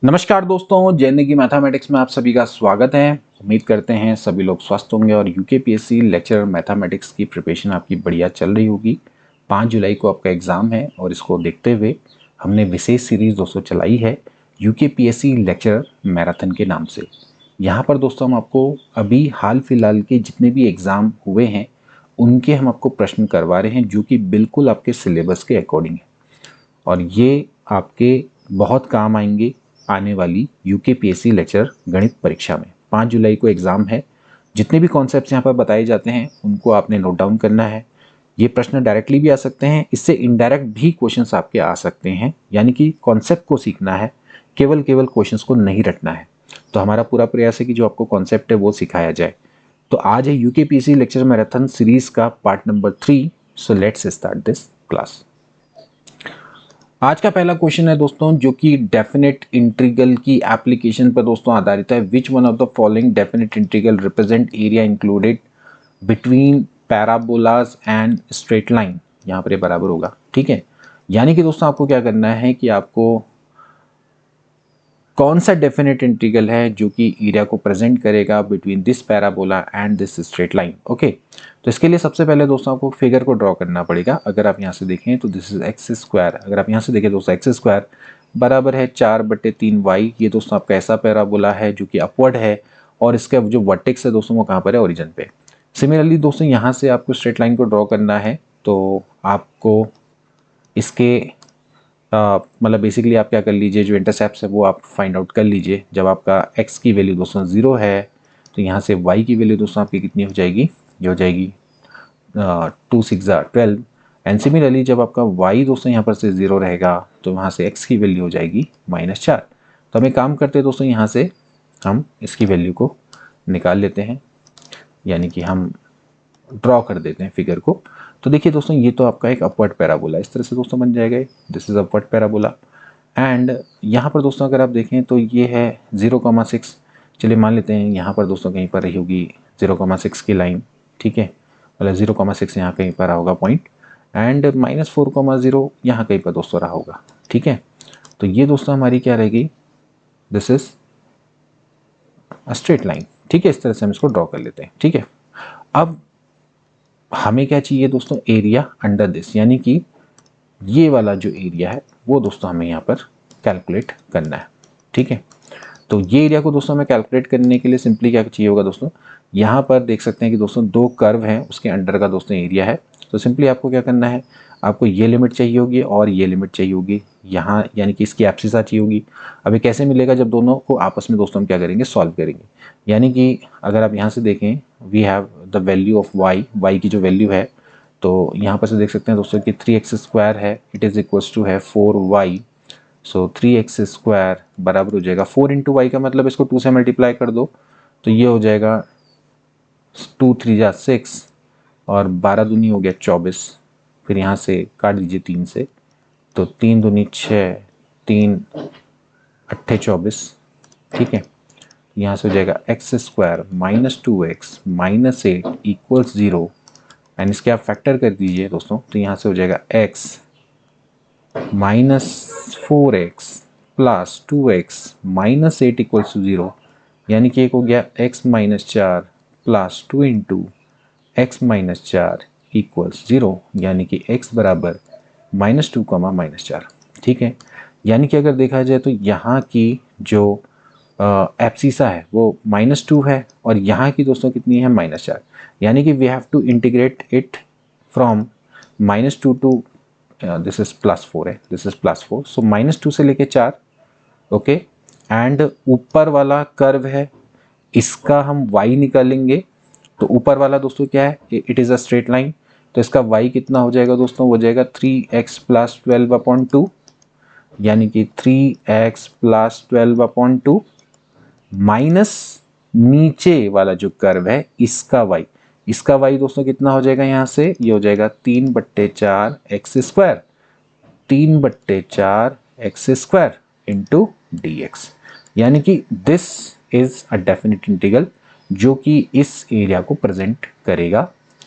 नमस्कार दोस्तों, JNU mathematics में आप सभी का स्वागत है। उम्मीद करते हैं सभी लोग स्वस्थ होंगे और यूकेपीएससी लेक्चरर मैथमेटिक्स की प्रिपरेशन आपकी बढ़िया चल रही होगी। 5 जुलाई को आपका एग्ज़ाम है और इसको देखते हुए हमने विशेष सीरीज़ दोस्तों चलाई है यूकेपीएससी लेक्चरर मैराथन के नाम से। यहाँ पर दोस्तों हम आपको अभी हाल फिलहाल के जितने भी एग्ज़ाम हुए हैं उनके हम आपको प्रश्न करवा रहे हैं जो कि बिल्कुल आपके सिलेबस के अकॉर्डिंग है और ये आपके बहुत काम आएंगे आने वाली यूकेपीएससी लेक्चर गणित परीक्षा में। 5 जुलाई को एग्ज़ाम है। जितने भी कॉन्सेप्ट्स यहाँ पर बताए जाते हैं उनको आपने नोट डाउन करना है। ये प्रश्न डायरेक्टली भी आ सकते हैं, इससे इनडायरेक्ट भी क्वेश्चंस आपके आ सकते हैं, यानी कि कॉन्सेप्ट को सीखना है, केवल क्वेश्चंस को नहीं रटना है। तो हमारा पूरा प्रयास है कि जो आपको कॉन्सेप्ट है वो सिखाया जाए। तो आज है यूकेपीएससी लेक्चर मैराथन सीरीज का part number 3। So let's start this class. आज का पहला क्वेश्चन है दोस्तों जो कि डेफिनेट इंटीग्रल की एप्लीकेशन पर दोस्तों आधारित है। Which one of the following definite integral represent area included between parabolas and straight line. यहाँ पर ये बराबर होगा, ठीक है। यानी कि दोस्तों आपको क्या करना है कि आपको कौन सा डेफिनेट इंटीग्रल है जो कि एरिया को प्रेजेंट करेगा between this parabola and this straight line. Okay, तो इसके लिए सबसे पहले दोस्तों आपको फिगर को ड्रॉ करना पड़ेगा। अगर आप यहाँ से देखें तो दिस इज एक्स स्क्वायर। अगर आप यहाँ से देखें दोस्तों एक्स स्क्वायर बराबर है 4/3y। ये दोस्तों आपका ऐसा पैराबोला है जो कि अपवर्ड है और इसका जो वर्टेक्स है दोस्तों वो कहाँ पर है, ओरिजिन पे। सिमिलरली दोस्तों यहाँ से आपको स्ट्रेट लाइन को ड्रॉ करना है तो आपको इसके मतलब बेसिकली आप क्या कर लीजिए, जो इंटरसेप्ट है वो आप फाइंड आउट कर लीजिए। जब आपका x की वैल्यू दोस्तों 0 है तो यहाँ से y की वैल्यू दोस्तों आपकी कितनी हो जाएगी, ये हो जाएगी 2 6 12। एंड सिमिलरली जब आपका y दोस्तों यहाँ पर से 0 रहेगा तो वहाँ से x की वैल्यू हो जाएगी -4। तो हम एक काम करते हैं दोस्तों, यहाँ से हम इसकी वैल्यू को निकाल लेते हैं, यानी कि हम ड्रॉ कर देते हैं फिगर को। तो देखिए दोस्तों ये तो आपका एक अपवर्ड पैराबोला इस तरह से दोस्तों बन जाएगा। This is upward parabola and यहाँ पर दोस्तों अगर आप देखें तो ये है 0,6। चलिए मान लेते हैं यहाँ पर दोस्तों कहीं पर रही होगी 0,6 की लाइन, ठीक है। मतलब 0,6 यहाँ कहीं पर रहा होगा पॉइंट एंड -4,0 यहाँ कहीं पर दोस्तों रहा होगा, ठीक है। तो ये दोस्तों हमारी क्या रहेगी, this is a straight line, ठीक है। इस तरह से हम इसको ड्रॉ कर लेते हैं, ठीक है। अब हमें क्या चाहिए दोस्तों, एरिया अंडर दिस, यानी कि ये वाला जो एरिया है वो दोस्तों हमें यहाँ पर कैलकुलेट करना है, ठीक है। तो ये एरिया को दोस्तों हमें कैलकुलेट करने के लिए सिंपली क्या चाहिए होगा दोस्तों, यहाँ पर देख सकते हैं कि दोस्तों 2 कर्व हैं, उसके अंडर का दोस्तों एरिया है। तो सिंपली आपको क्या करना है, आपको ये लिमिट चाहिए होगी और ये लिमिट चाहिए होगी यहाँ, यानी कि इसकी एब्सिसा चाहिए होगी। अभी कैसे मिलेगा, जब दोनों को आपस में दोस्तों हम क्या करेंगे, सॉल्व करेंगे। यानी कि अगर आप यहाँ से देखें, we have the value of y की जो वैल्यू है तो यहाँ पर से देख सकते हैं दोस्तों कि 3x स्क्वायर है, इट इज़ इक्वल्स टू है 4y। सो 3x स्क्वायर बराबर हो जाएगा 4 इंटू वाई का मतलब इसको 2 से मल्टीप्लाई कर दो तो ये हो जाएगा 2 3 जा 6 और 12 दूनी हो गया 24। फिर यहाँ से काट दीजिए 3 से, तो 3 दूनी 6, 3 अट्ठे 24, ठीक है। यहाँ से हो जाएगा x square -2x -8 equals 0 and इसके आप फैक्टर कर दीजिए दोस्तों, तो यहाँ से हो जाएगा x -4x plus 2x -8 equals to 0, यानी कि एक हो गया x -4 plus 2 into x -4 equals 0, यानी कि x बराबर -2, -4, ठीक है। यानी कि अगर देखा जाए तो यहाँ की जो एप्सिसा है वो -2 है और यहाँ की दोस्तों कितनी है, -4। यानी कि we have to integrate it from -2 to this is +4 है, दिस इज +4। सो -2 से लेके 4, ओके। एंड ऊपर वाला कर्व है इसका हम y निकालेंगे। तो ऊपर वाला दोस्तों क्या है, it is a straight line, तो इसका y कितना हो जाएगा दोस्तों, हो जाएगा 3x प्लस 12/2, यानी कि 3x प्लस 12/2 माइनस नीचे वाला जो कर्व है इसका y दोस्तों कितना हो जाएगा, यहाँ से ये हो जाएगा 3/4 x square, 3/4 x square into dx। यानी कि this is a definite integral जो कि इस एरिया को प्रेजेंट करेगा।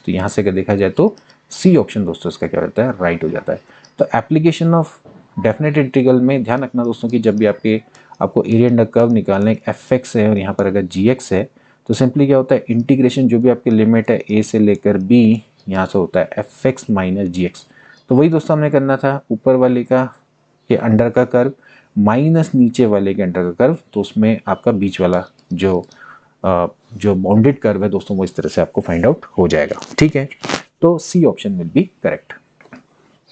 तो यहाँ से अगर देखा जाए तो सी ऑप्शन दोस्तों इसका क्या होता है, राइट हो जाता है। तो एप्लीकेशन ऑफ डेफिनेट इंटीग्रल में ध्यान रखना दोस्तों कि जब भी आपको एरिया अंडर कर्व निकालना है, एफ एक्स है और यहाँ पर अगर जी एक्स है, तो सिंपली क्या होता है, इंटीग्रेशन जो भी आपकी लिमिट है ए से लेकर बी, यहाँ से होता है एफ एक्स माइनस जी एक्स। तो वही दोस्तों हमने करना था, ऊपर वाले का के अंडर का कर्व माइनस नीचे वाले के अंडर का कर्व, तो उसमें आपका बीच वाला जो बाउंडेड कर्व है दोस्तों, वो इस तरह से आपको फाइंड आउट हो जाएगा। ठीक है, तो C option will be correct.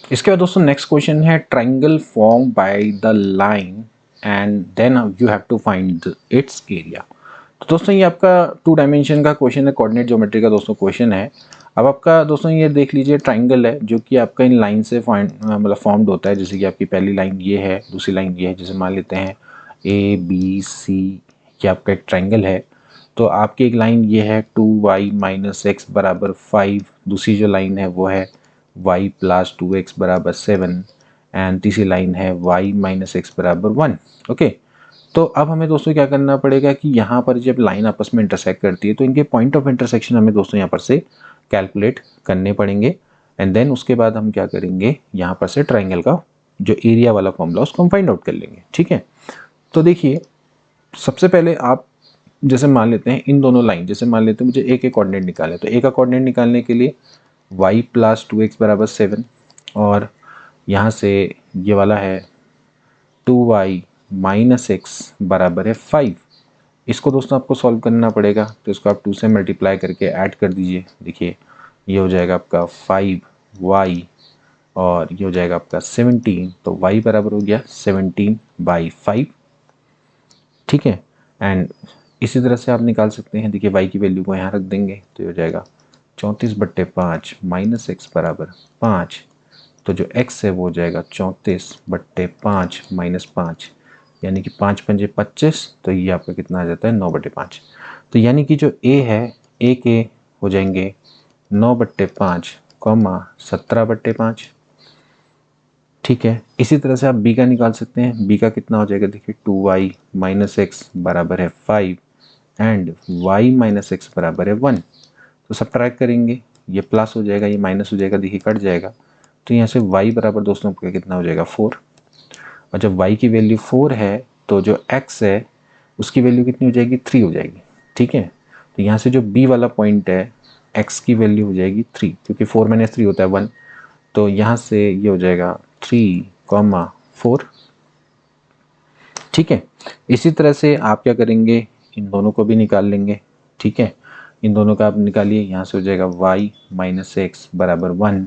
इसके बाद दोस्तों नेक्स्ट क्वेश्चन है, triangle form by the line and then you have to find its area. तो दोस्तों ये आपका 2 डायमेंशन का क्वेश्चन है, कोऑर्डिनेट ज्योमेट्री का दोस्तों क्वेश्चन है। अब आपका दोस्तों ये देख लीजिए, ट्राइंगल है जो कि आपका इन लाइन से मतलब फॉर्म्ड होता है। जैसे कि आपकी पहली लाइन ये है, दूसरी लाइन ये है, जैसे मान लेते हैं ए बी सी, ये आपका एक ट्राइंगल है। तो आपकी एक लाइन ये है 2y माइनस एक्स बराबर 5, दूसरी जो लाइन है वो है y प्लस 2x बराबर 7 एंड तीसरी लाइन है y माइनस एक्स बराबर 1। ओके, तो अब हमें दोस्तों क्या करना पड़ेगा कि यहाँ पर जब लाइन आपस में इंटरसेक्ट करती है तो इनके पॉइंट ऑफ इंटरसेक्शन हमें दोस्तों यहाँ पर से कैलकुलेट करने पड़ेंगे। एंड देन उसके बाद हम क्या करेंगे, यहाँ पर से ट्राइंगल का जो एरिया वाला फॉर्मूला उसको हम फाइंड आउट कर लेंगे। ठीक है, तो देखिए सबसे पहले आप जैसे मान लेते हैं इन दोनों लाइन, जैसे मान लेते हैं मुझे ए के कोऑर्डिनेट निकालने, तो ए का कोऑर्डिनेट निकालने के लिए y प्लस 2x बराबर 7 और यहाँ से ये वाला है 2y माइनस एक्स बराबर है 5। इसको दोस्तों आपको सॉल्व करना पड़ेगा, तो इसको आप 2 से मल्टीप्लाई करके ऐड कर दीजिए। देखिए ये हो जाएगा आपका 5y और ये हो जाएगा आपका 17, तो y बराबर हो गया 17/5। ठीक है, एंड इसी तरह से आप निकाल सकते हैं। देखिए y की वैल्यू को यहाँ रख देंगे तो ये हो जाएगा 34/5 माइनस एक्स बराबर 5। तो जो x है वो हो जाएगा 34/5 माइनस 5, यानी कि 5 पंजे 25, तो ये आपका कितना आ जाता है 9/5। तो यानी कि जो a है, a के हो जाएंगे 9/5 कॉमा 17/5। ठीक है, इसी तरह से आप b का निकाल सकते हैं। b का कितना हो जाएगा, देखिए 2y माइनस एक्स बराबर है 5 एंड y माइनस एक्स बराबर है 1। तो सब्ट्रैक्ट करेंगे, ये प्लस हो जाएगा, ये माइनस हो जाएगा, देखिए कट जाएगा। तो यहाँ से y बराबर दोस्तों आपका कितना हो जाएगा 4। और जब y की वैल्यू 4 है तो जो x है उसकी वैल्यू कितनी हो जाएगी, 3 हो जाएगी। ठीक है, तो यहाँ से जो b वाला पॉइंट है x की वैल्यू हो जाएगी 3, क्योंकि 4 माइनस 3 होता है 1। तो यहाँ से ये हो जाएगा 3,4। ठीक है, इसी तरह से आप क्या करेंगे, इन दोनों को भी निकाल लेंगे। ठीक है, इन दोनों का आप निकालिए, यहाँ से हो जाएगा y माइनस एक्स बराबर 1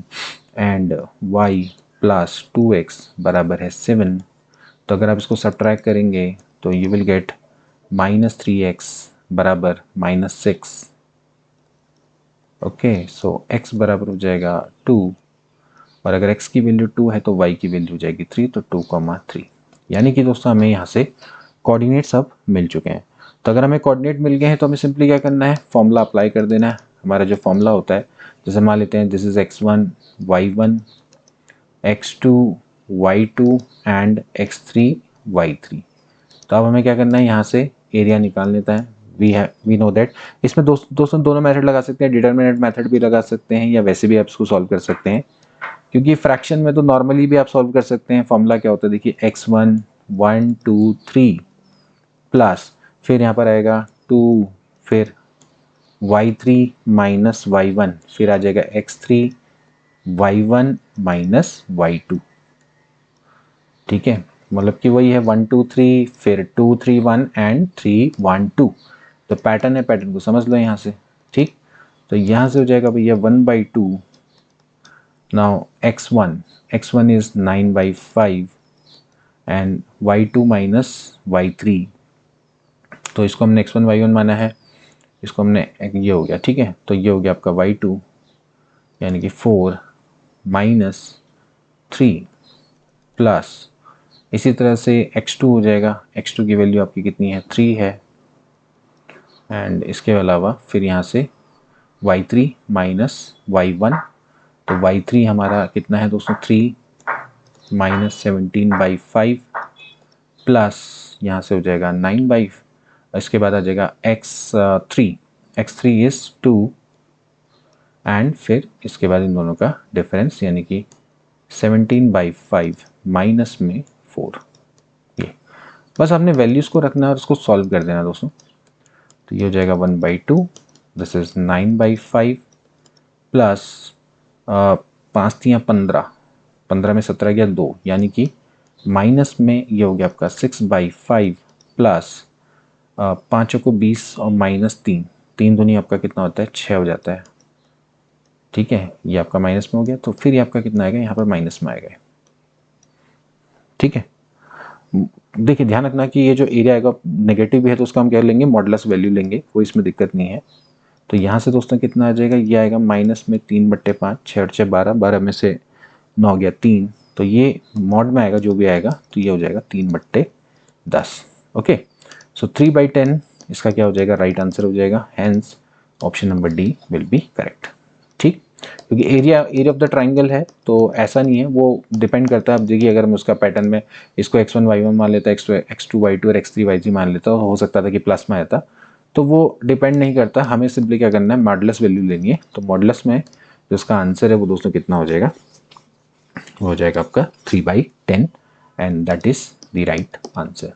एंड y प्लस 2x बराबर है 7। तो अगर आप इसको सब्ट्रैक्ट करेंगे तो you will get minus 3x बराबर माइनस 6। ओके, सो x बराबर हो जाएगा 2, और अगर x की वैल्यू 2 है तो y की वैल्यू हो जाएगी 3, तो 2,3। यानी कि दोस्तों हमें यहाँ से कोऑर्डिनेट्स अब मिल चुके हैं। तो अगर हमें कोऑर्डिनेट मिल गए हैं तो हमें सिंपली क्या करना है, फॉर्मूला अप्लाई कर देना है। हमारा जो फॉर्मूला होता है, जैसे मान लेते हैं this is x1 y1 x2 y2 and x3 y3। तो अब हमें क्या करना है, यहाँ से एरिया निकाल लेता है। वी नो दैट इसमें दोस्तों दोनों मेथड लगा सकते हैं, डिटरमिनेंट मेथड भी लगा सकते हैं या वैसे भी आप इसको सॉल्व कर सकते हैं, क्योंकि फ्रैक्शन में तो नॉर्मली भी आप सॉल्व कर सकते हैं। फॉर्मूला क्या होता है, देखिए x1 1 2 3 प्लस फिर यहाँ पर आएगा 2, फिर y3 माइनस y1, फिर आ जाएगा x3 y1 माइनस y2। ठीक है, मतलब कि वही है 1 2 3 फिर 2 3 1 एंड 3 1 2। तो पैटर्न है, पैटर्न को समझ लो यहाँ से। ठीक, तो यहाँ से हो जाएगा भैया 1/2। Now x1 is 9/5 and y2 minus y3। तो इसको हमने x1 y1 माना है, इसको हमने ये हो गया। ठीक है, तो ये हो गया आपका y2 यानी कि 4 माइनस 3 प्लस इसी तरह से x2 हो जाएगा। x2 की वैल्यू आपकी कितनी है, 3 है, एंड इसके अलावा फिर यहाँ से y3 माइनस y1। तो y3 हमारा कितना है दोस्तों, 3 माइनस 17/5 प्लस यहाँ से हो जाएगा 9/, इसके बाद आ जाएगा x3 इज 2 एंड फिर इसके बाद इन दोनों का डिफरेंस यानी कि 17/5 माइनस में 4। ये बस आपने वैल्यूज़ को रखना है और उसको सॉल्व कर देना दोस्तों। तो ये हो जाएगा 1/2, दिस इज 9/5 प्लस 5×3 = 15, 15 में 17 गया 2, यानी कि माइनस में ये हो गया आपका 6/5 प्लस 5 को 20 और माइनस 3, 3 दूनी आपका कितना होता है 6 हो जाता है। ठीक है, ये आपका माइनस में हो गया, तो फिर ये आपका कितना आएगा, यहाँ पर माइनस में आएगा। ठीक है, देखिए ध्यान रखना कि ये जो एरिया आएगा नेगेटिव भी है तो उसका हम क्या लेंगे, मॉडुलस वैल्यू लेंगे, कोई इसमें दिक्कत नहीं है। तो यहाँ से दोस्तों कितना आ जाएगा, ये आएगा माइनस में 3/5, 6 12, 12 में से 9 गया 3, तो ये मॉड में आएगा जो भी आएगा, तो ये हो जाएगा 3/10। ओके, सो 3/10 इसका क्या हो जाएगा, राइट आंसर हो जाएगा। Hence option number D will be correct. ठीक, क्योंकि एरिया ऑफ द ट्राइंगल है तो ऐसा नहीं है, वो डिपेंड करता है। अब देखिए अगर मैं उसका पैटर्न में इसको x1 y1 मान लेता, x2 y2 और x3 y3 मान लेता, हो सकता था कि प्लस में आता, तो वो डिपेंड नहीं करता। हमें सिंपली क्या करना है, मॉडुलस वैल्यू लेनी है। तो मॉडुलस में जो उसका आंसर है वो दोस्तों कितना हो जाएगा, वो हो जाएगा आपका 3/10 and that is the right answer.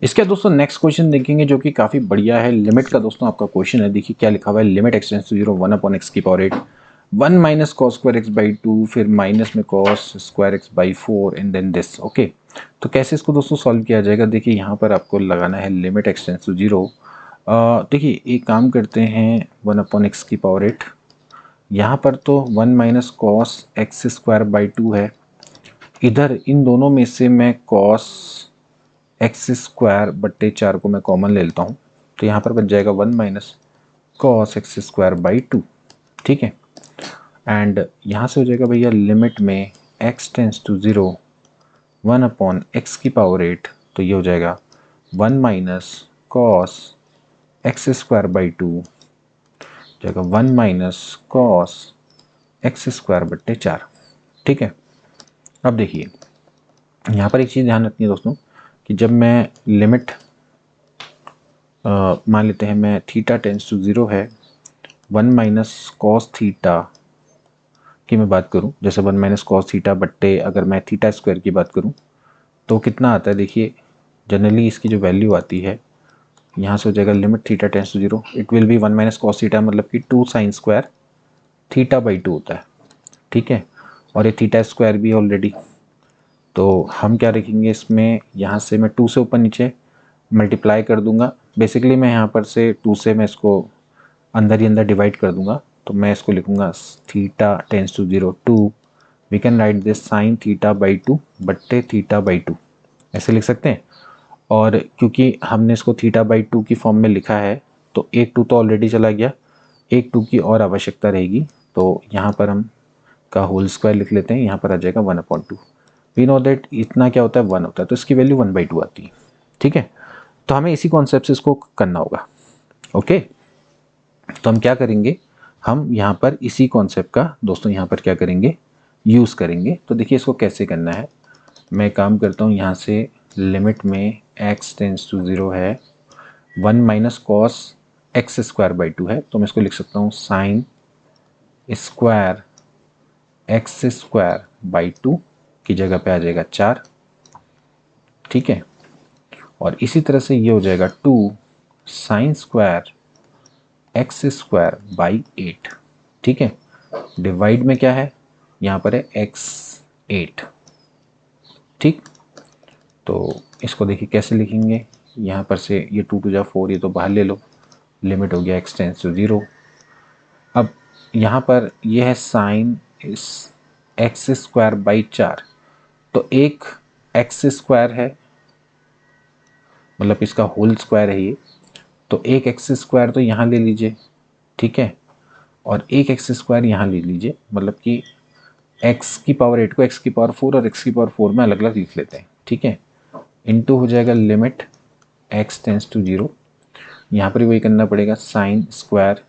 इसके दोस्तों नेक्स्ट क्वेश्चन देखेंगे जो कि काफ़ी बढ़िया है। लिमिट का दोस्तों आपका क्वेश्चन है। देखिए क्या लिखा हुआ है, limit x tends to 0 1/x⁴ 1 minus cos square x/2, फिर माइनस में cos square x/4 and then this. Okay, तो कैसे इसको दोस्तों सॉल्व किया जाएगा। देखिए यहाँ पर आपको लगाना है लिमिट एक्सटेंड्स टू 0। देखिए एक काम करते हैं, 1/x⁴, यहाँ पर तो 1 माइनस cos x² है, इधर इन दोनों में से मैं cos x² को मैं कॉमन ले लेता हूँ, तो यहाँ पर बच जाएगा 1 माइनस cos x²/2। ठीक है, एंड यहाँ से हो जाएगा भैया लिमिट में x टेंस टू 0 1/x⁴, तो ये हो जाएगा 1 माइनस cos x²/2 जाएगा 1 माइनस cos x²/4। ठीक है, अब देखिए यहाँ पर एक चीज़ ध्यान रखनी है दोस्तों कि जब मैं लिमिट मान लेते हैं मैं थीटा टेंस टू 0 है, 1 माइनस कॉस थीटा की मैं बात करूं, जैसे 1 माइनस कॉस थीटा बट्टे अगर मैं थीटा स्क्वायर की बात करूं तो कितना आता है। देखिए जनरली इसकी जो वैल्यू आती है यहाँ से हो जाएगा limit theta tends to 0 it will be 1 minus cos theta, मतलब कि 2 साइन स्क्वायर थीटा/2 होता है। ठीक है, और ये थीटा स्क्वायर भी ऑलरेडी, तो हम क्या लिखेंगे इसमें, यहाँ से मैं 2 से ऊपर नीचे मल्टीप्लाई कर दूंगा। बेसिकली मैं यहाँ पर से 2 से मैं इसको अंदर ही अंदर डिवाइड कर दूंगा, तो मैं इसको लिखूंगा theta tends to 0 2, we can write this sine थीटा/2 बट्टे थीटा/2, ऐसे लिख सकते हैं। और क्योंकि हमने इसको थीटा/2 की फॉर्म में लिखा है तो एक 2 तो ऑलरेडी चला गया, एक 2 की और आवश्यकता रहेगी, तो यहाँ पर हम का होल स्क्वायर लिख लेते हैं, यहाँ पर आ जाएगा 1/2। वी नो दैट इतना क्या होता है 1 होता है, तो इसकी वैल्यू 1/2 आती है। ठीक है, तो हमें इसी कॉन्सेप्ट से इसको करना होगा। ओके, तो हम क्या करेंगे, हम यहाँ पर इसी कॉन्सेप्ट का दोस्तों यहाँ पर क्या करेंगे, यूज़ करेंगे। तो देखिए इसको कैसे करना है, मैं काम करता हूँ यहाँ से लिमिट में x टेंस टू 0 है, 1 माइनस कॉस x²/2 है, तो मैं इसको लिख सकता हूँ साइन स्क्वायर x²/2 की जगह पे आ जाएगा 4। ठीक है, और इसी तरह से ये हो जाएगा 2 साइन स्क्वायर x²/8। ठीक है, डिवाइड में क्या है, यहाँ पर है x8। ठीक, तो इसको देखिए कैसे लिखेंगे, यहाँ पर से ये 2 2 जा 4, ये तो बाहर ले लो, लिमिट हो गया x टेंस टू 0। अब यहाँ पर ये है साइन इस x²/4, तो एक x² है, मतलब इसका होल स्क्वायर है ये, तो एक x² तो यहाँ ले लीजिए। ठीक है, और एक x² यहाँ ले लीजिए, मतलब कि x⁴ को x⁴ और x⁴ में अलग अलग लिख लेते हैं। ठीक है, इनटू हो जाएगा लिमिट x टेंस टू 0, यहाँ पर वही करना पड़ेगा, साइन स्क्वायर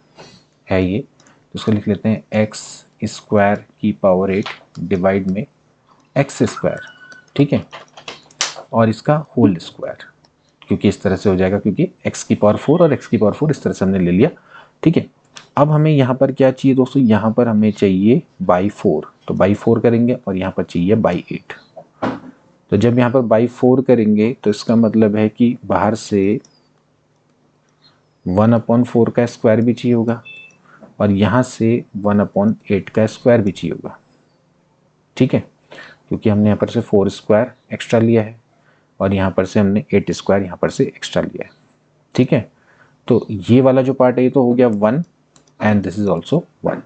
है ये, तो उसको लिख लेते हैं x² डिवाइड में x²। ठीक है, और इसका होल स्क्वायर, क्योंकि इस तरह से हो जाएगा, क्योंकि x⁴ और x⁴ इस तरह से हमने ले लिया। ठीक है, अब हमें यहाँ पर क्या चाहिए दोस्तों, यहाँ पर हमें चाहिए बाई 4, तो बाई 4 करेंगे और यहाँ पर चाहिए बाई 8। तो जब यहाँ पर बाई 4 करेंगे तो इसका मतलब है कि बाहर से 1/4 का स्क्वायर भी चाहिए होगा और यहाँ से 1/8 का स्क्वायर भी चाहिए होगा, ठीक है, क्योंकि हमने यहाँ पर से 4 स्क्वायर एक्स्ट्रा लिया है और यहाँ पर से हमने 8 स्क्वायर यहाँ पर से एक्स्ट्रा लिया है, ठीक है। तो ये वाला जो पार्ट है ये तो हो गया 1 एंड दिस इज ऑल्सो 1।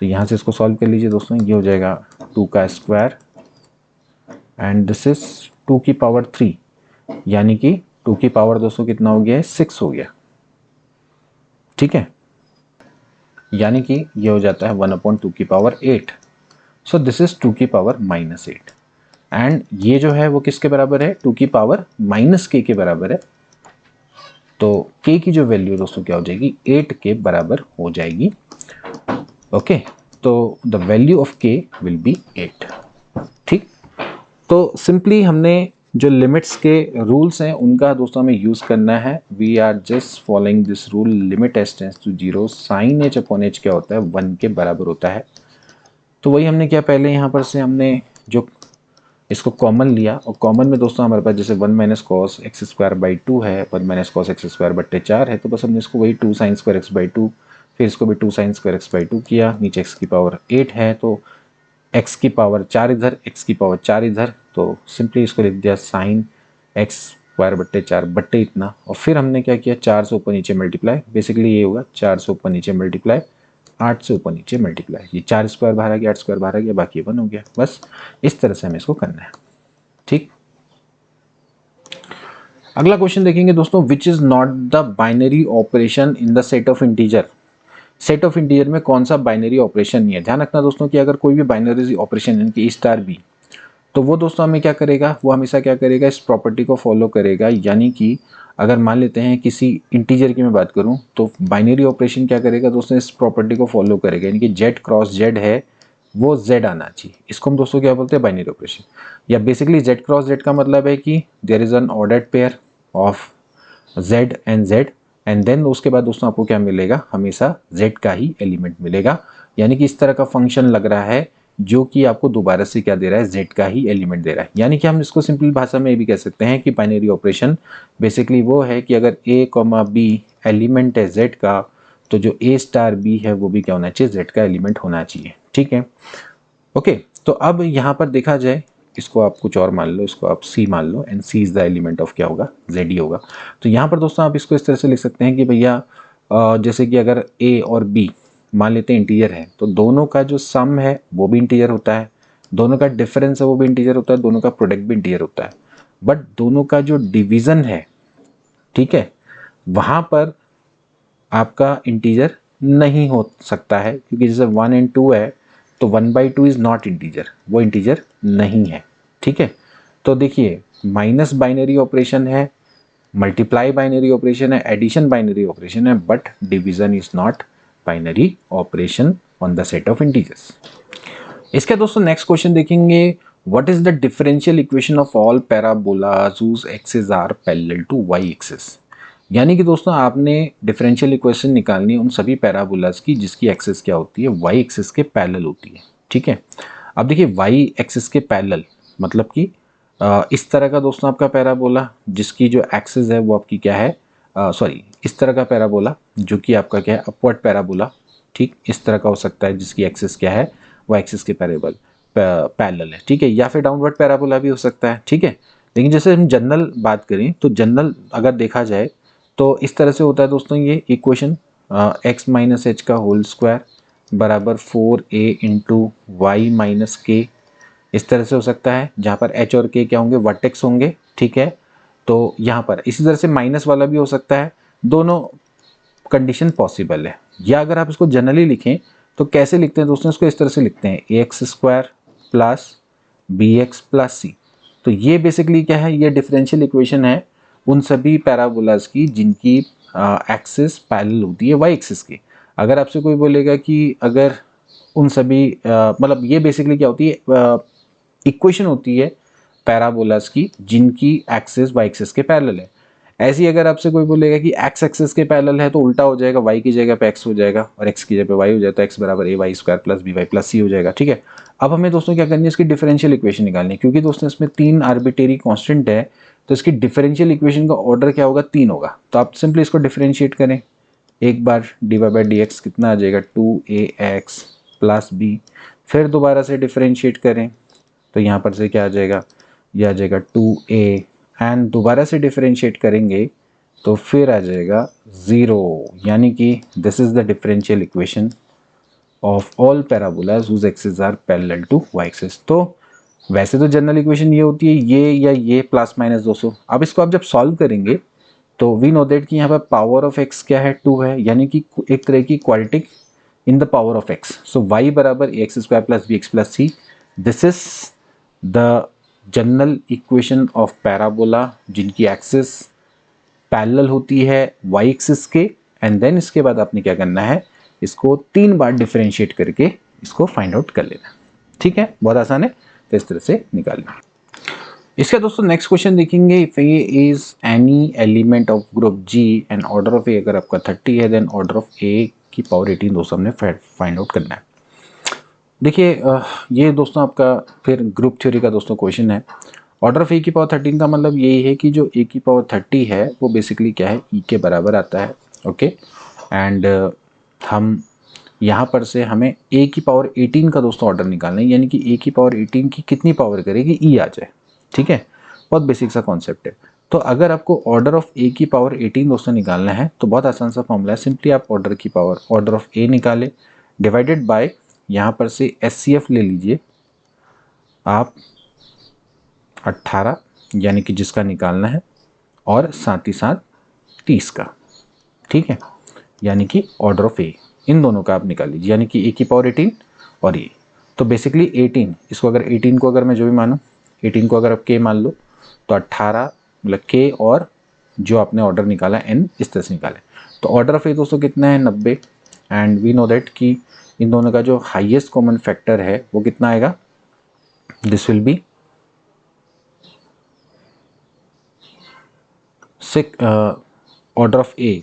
तो यहाँ से इसको सॉल्व कर लीजिए दोस्तों, ये हो जाएगा 2 का स्क्वायर एंड दिस इज 2 की पावर 3, यानी कि 2 की पावर दोस्तों कितना हो गया है, 6 हो गया, ठीक है। यानी कि ये हो जाता है 1/2 की पावर 8। सो दिस इज 2 की पावर -8 एंड ये जो है वो किसके बराबर है, 2 की पावर -k के बराबर है। तो k की जो वैल्यू दोस्तों क्या हो जाएगी, 8 के बराबर हो जाएगी, ओके। तो the value of k will be 8, ठीक। तो सिंपली हमने जो लिमिट्स के रूल्स हैं उनका दोस्तों हमें यूज करना है। We are just following this rule, limit s tends to 0, sine h upon h क्या होता है, 1 के बराबर होता है। तो वही हमने क्या, पहले यहाँ पर से हमने जो इसको कॉमन लिया और कॉमन में दोस्तों हमारे पास जैसे 1 minus cos x square by 2 है, 1 माइनस कॉस एक्स स्क्वायर बट्टे 4 है, तो बस हमने इसको वही 2 साइन स्क्वायर एक्स बाई 2, फिर इसको भी 2 साइन स्क्वायर एक्स बाई 2 किया, नीचे एक्स की पावर 8 है तो एक्स की पावर 4 इधर, एक्स की पावर 4 इधर, तो सिंपली इसको लिख दिया साइन एक्स स्क्वायर बट्टे 4 बट्टे इतना, और फिर हमने क्या किया, 4 से ऊपर नीचे मल्टीप्लाई, बेसिकली ये होगा 4 से ऊपर नीचे मल्टीप्लाई 8 से ऊपर नीचे मल्टीप्लाई, ये 4 स्क्वायर बाहर आ गया, 8 स्क्वायर बाहर आ गया, बाकी 1 हो गया। बस इस तरह से हमें इसको करना है, ठीक। अगला क्वेश्चन देखेंगे दोस्तों, which is not the binary operation in the set of integer. Set of integer में कौन सा बाइनरी ऑपरेशन नहीं है। ध्यान रखना दोस्तों कि अगर कोई भी बाइनरी ऑपरेशन यानी कि स्टार बी, तो वो दोस्तों हमें क्या करेगा, वो हमेशा क्या करेगा, इस प्रॉपर्टी को फॉलो करेगा। यानी कि अगर मान लेते हैं किसी इंटीजर की मैं बात करूं तो बाइनरी ऑपरेशन क्या करेगा दोस्तों, इस प्रॉपर्टी को फॉलो करेगा, यानी कि जेड क्रॉस जेड है वो जेड आना चाहिए। इसको हम दोस्तों क्या बोलते हैं, बाइनरी ऑपरेशन। या बेसिकली जेड क्रॉस जेड का मतलब है कि there is an ordered pair of Z and then उसके बाद दोस्तों आपको क्या मिलेगा, हमेशा जेड का ही एलिमेंट मिलेगा। यानी कि इस तरह का फंक्शन लग रहा है जो कि आपको दोबारा से क्या दे रहा है, जेड का ही एलिमेंट दे रहा है। यानी कि हम इसको सिंपल भाषा में ये भी कह सकते हैं कि बाइनरी ऑपरेशन बेसिकली वो है कि अगर a, b एलिमेंट है जेड का, तो जो a स्टार b है वो भी क्या होना चाहिए, जेड का एलिमेंट होना चाहिए, ठीक है, ओके। तो अब यहाँ पर देखा जाए, इसको आप कुछ और मान लो, इसको आप c मान लो and c is the element of क्या होगा, जेड ही होगा। तो यहाँ पर दोस्तों आप इसको इस तरह से लिख सकते हैं कि भैया जैसे कि अगर a और b मान लेते हैं इंटीजर है, तो दोनों का जो सम है वो भी इंटीजर होता है, दोनों का डिफरेंस है वो भी इंटीजर होता है, दोनों का प्रोडक्ट भी इंटीजर होता है। बट दोनों का जो डिवीजन है, ठीक है, वहां पर आपका इंटीजर नहीं हो सकता है, क्योंकि जैसे 1 एंड 2 है तो 1/2 इज नॉट इंटीजर, वो इंटीजर नहीं है, ठीक है। तो देखिए माइनस बाइनरी ऑपरेशन है, मल्टीप्लाई बाइनरी ऑपरेशन है, एडिशन बाइनरी ऑपरेशन है, but division is not binary operation on the set of integers. इसके दोस्तों नेक्स्ट क्वेश्चन देखेंगे, what is the differential equation of all parabolas whose axis are parallel to Y axis. यानी कि दोस्तों आपने differential equation निकालनी है उन सभी पैराबोलास की जिसकी एक्सिस क्या होती है, वाई एक्सिस के पैरेलल होती है, ठीक है। अब देखिए वाई एक्सिस के पैरेलल मतलब कि इस तरह का दोस्तों आपका पैराबोला जिसकी जो एक्सिस है वो आपकी क्या है, सॉरी इस तरह का पैराबोला जो कि आपका क्या है, अपवर्ड पैराबोला, ठीक, इस तरह का हो सकता है जिसकी एक्सिस क्या है, वो एक्सिस के पैरेलल है, ठीक है। या फिर डाउनवर्ड पैराबोला भी हो सकता है, ठीक है। लेकिन जैसे हम जनरल बात करें तो जनरल अगर देखा जाए तो इस तरह से होता है दोस्तों, ये इक्वेशन x माइनस एच का होल स्क्वायर बराबर 4a इंटू वाई माइनस के, इस तरह से हो सकता है, जहाँ पर h और k क्या होंगे, वर्टेक्स होंगे, ठीक है। तो यहाँ पर इसी तरह से माइनस वाला भी हो सकता है, दोनों कंडीशन पॉसिबल है। या अगर आप इसको जनरली लिखें तो कैसे लिखते हैं दोस्तों, इसको इस तरह से लिखते हैं ax square plus bx plus C. तो ये बेसिकली क्या है, ये डिफरेंशियल इक्वेशन है उन सभी पैराबोलास की जिनकी एक्सिस पैरेलल होती है वाई एक्सिस की। अगर आपसे कोई बोलेगा कि अगर उन सभी मतलब ये बेसिकली क्या होती है, इक्वेशन होती है पैराबोलास की जिनकी एक्सिस वाई एक्सिस के पैरेलल है। ऐसे ही अगर आपसे कोई बोलेगा कि एक्स एक्सिस के पैरेलल है तो उल्टा हो जाएगा, वाई की जगह पे एक्स हो जाएगा और एक्स की जगह पे वाई हो जाएगा, तो एक्स बराबर a y square plus b y plus c हो जाएगा। ठीक है, अब हमें दोस्तों क्या करनी है, इसकी डिफरेंशियल इक्वेशन निकालनी है, क्योंकि दोस्तों इसमें 3 आर्बिट्रेरी कांस्टेंट है, तो इसकी डिफरेंशियल इक्वेशन का ऑर्डर क्या होगा, 3 होगा। तो आप सिंपली इसको डिफरेंशिएट करें, एक बार d y by d x कितना आ जाएगा 2ax प्लस बी, फिर दोबारा से डिफरेंशिएट करें तो यहाँ पर से क्या आ जाएगा, यह आ जाएगा 2a एंड दोबारा से डिफरेंशिएट करेंगे तो फिर आ जाएगा 0, यानी कि this is the differential equation of all parabolas whose axis are parallel to Y axis. तो वैसे तो जनरल इक्वेशन ये होती है ये या ये प्लस माइनस 200। अब इसको आप जब सॉल्व करेंगे तो वी नो दैट कि यहाँ पर पावर ऑफ एक्स क्या है, 2 है, यानी कि एक तरह की quadratic in the power of x. So y बराबर a x square plus B x plus c, this is the general equation of parabola जिनकी एक्सिस पैरेलल होती है वाई एक्सिस के, एंड देन इसके बाद आपने क्या करना है, इसको 3 बार डिफरेंशिएट करके इसको फाइंड आउट कर लेना। ठीक है, बहुत आसान है, तो इस तरह से निकालना। इसका दोस्तों नेक्स्ट क्वेश्चन देखेंगे, if a is any element of group G and order of a अगर आपका 30 है, देन ऑर्डर ऑफ ए की पावर 18 दोस्तों हमने फाइंड आउट करना है। देखिए ये दोस्तों आपका फिर ग्रुप थ्योरी का दोस्तों क्वेश्चन है। ऑर्डर ऑफ ए की पावर 13 का मतलब यही है कि जो ए की पावर 30 है वो बेसिकली क्या है, ई के बराबर आता है। ओके, एंड हम यहाँ पर से हमें ए की पावर 18 का दोस्तों ऑर्डर निकालना है, यानी कि ए की पावर 18 की कितनी पावर करेगी, ई आ जाए। ठीक है, बहुत बेसिक सा कॉन्सेप्ट है। तो अगर आपको ऑर्डर ऑफ ए की पावर 18 दोस्तों निकालना है तो बहुत आसान सा फॉर्मूला है, सिंपली आप ऑर्डर की पावर ऑर्डर ऑफ ए निकाले डिवाइडेड बाय यहाँ पर से SCF ले लीजिए आप 18, यानी कि जिसका निकालना है, और साथ ही साथ 30 का। ठीक है, यानी कि ऑर्डर ऑफ ए इन दोनों का आप निकाल लीजिए, यानी कि ए की पावर 18 और ये। तो बेसिकली 18, इसको अगर 18 को अगर मैं जो भी मानूँ, 18 को अगर आप के मान लो तो 18 मतलब के और जो आपने ऑर्डर निकाला एन, इस तरह से निकाले। तो ऑर्डर ऑफ ए दोस्तों कितना है 90, एंड वी नो दैट कि इन दोनों का जो हाईएस्ट कॉमन फैक्टर है वो कितना आएगा, this will B order of A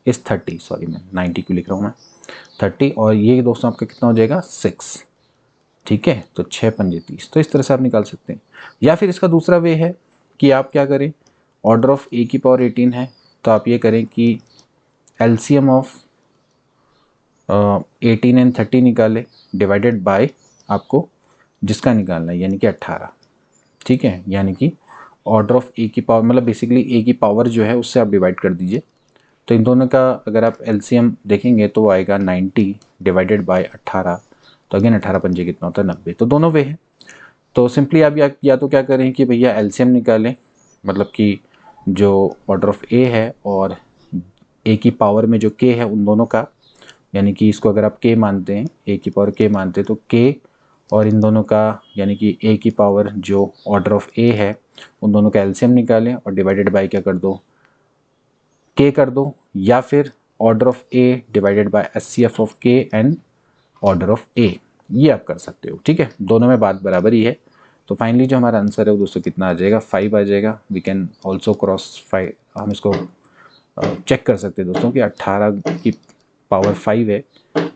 is 30, sorry मैं 90 क्यों लिख रहा हूँ मैं, 30, और ये दोस्तों आपका कितना हो जाएगा 6। ठीक है, तो 6 पंजे 30, तो इस तरह से आप निकाल सकते हैं। या फिर इसका दूसरा वे है कि आप क्या करें, ऑर्डर ऑफ ए की पावर 18 है तो आप ये करें कि एलसीएम ऑफ 18 एंड 30 निकाले डिवाइडेड बाय आपको जिसका निकालना है, यानी कि 18। ठीक है, यानी कि ऑर्डर ऑफ ए की पावर मतलब बेसिकली ए की पावर जो है उससे आप डिवाइड कर दीजिए। तो इन दोनों का अगर आप एलसीएम देखेंगे तो आएगा 90 डिवाइडेड बाय 18, तो अगेन 18 पंजे कितना होता है 90। तो दोनों वे हैं, तो सिंपली आप या तो क्या करें कि भैया एलसीएम निकालें, मतलब कि जो ऑर्डर ऑफ ए है और ए की पावर में जो के है उन दोनों का, यानी कि इसको अगर आप के मानते हैं, ए की पावर के मानते हैं, तो के और इन दोनों का यानी कि ए की पावर जो ऑर्डर ऑफ ए है उन दोनों का एलसीएम निकालें और डिवाइडेड बाय क्या कर दो, के कर दो, या फिर order of A divided by SCF of के एंड ऑर्डर ऑफ ए, ये आप कर सकते हो। ठीक है, दोनों में बात बराबर ही है। तो फाइनली जो हमारा आंसर है वो दोस्तों कितना आ जाएगा, 5 आ जाएगा। वी कैन ऑल्सो क्रॉस 5, हम इसको चेक कर सकते हैं दोस्तों कि 18 की पावर 5 है,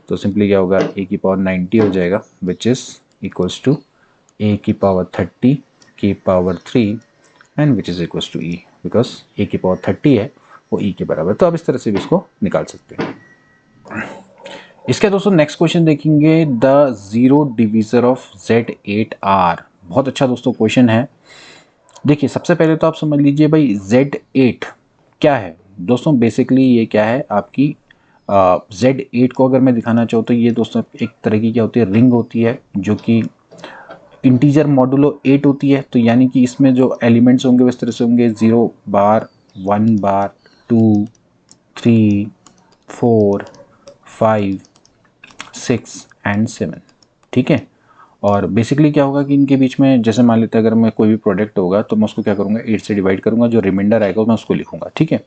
तो सिंपली क्या होगा, ए की पावर 90 हो जाएगा, which is equals to a की पावर 30 की power 3 and which is equals to e, because a की पावर 30 है वो ई के बराबर। तो आप इस तरह से भी इसको निकाल सकते हैं। इसके दोस्तों नेक्स्ट क्वेश्चन देखेंगे, the zero divisor of Z8R। बहुत अच्छा दोस्तों क्वेश्चन है। देखिए सबसे पहले तो आप समझ लीजिए भाई Z8 क्या है दोस्तों। बेसिकली ये क्या है आपकी Z8 को अगर मैं दिखाना चाहूँ तो ये दोस्तों एक तरह की क्या होती है, रिंग होती है जो कि इंटीजर मॉडुलो 8 होती है। तो यानी कि इसमें जो एलिमेंट्स होंगे वो इस तरह से होंगे, 0 बार, 1 बार, 2, 3, 4, 5, 6 एंड 7। ठीक है, और बेसिकली क्या होगा कि इनके बीच में जैसे मान लेते हैं अगर मैं कोई भी प्रोडक्ट होगा तो मैं उसको क्या करूँगा 8 से डिवाइड करूँगा, जो रिमाइंडर आएगा मैं उसको लिखूँगा। ठीक है,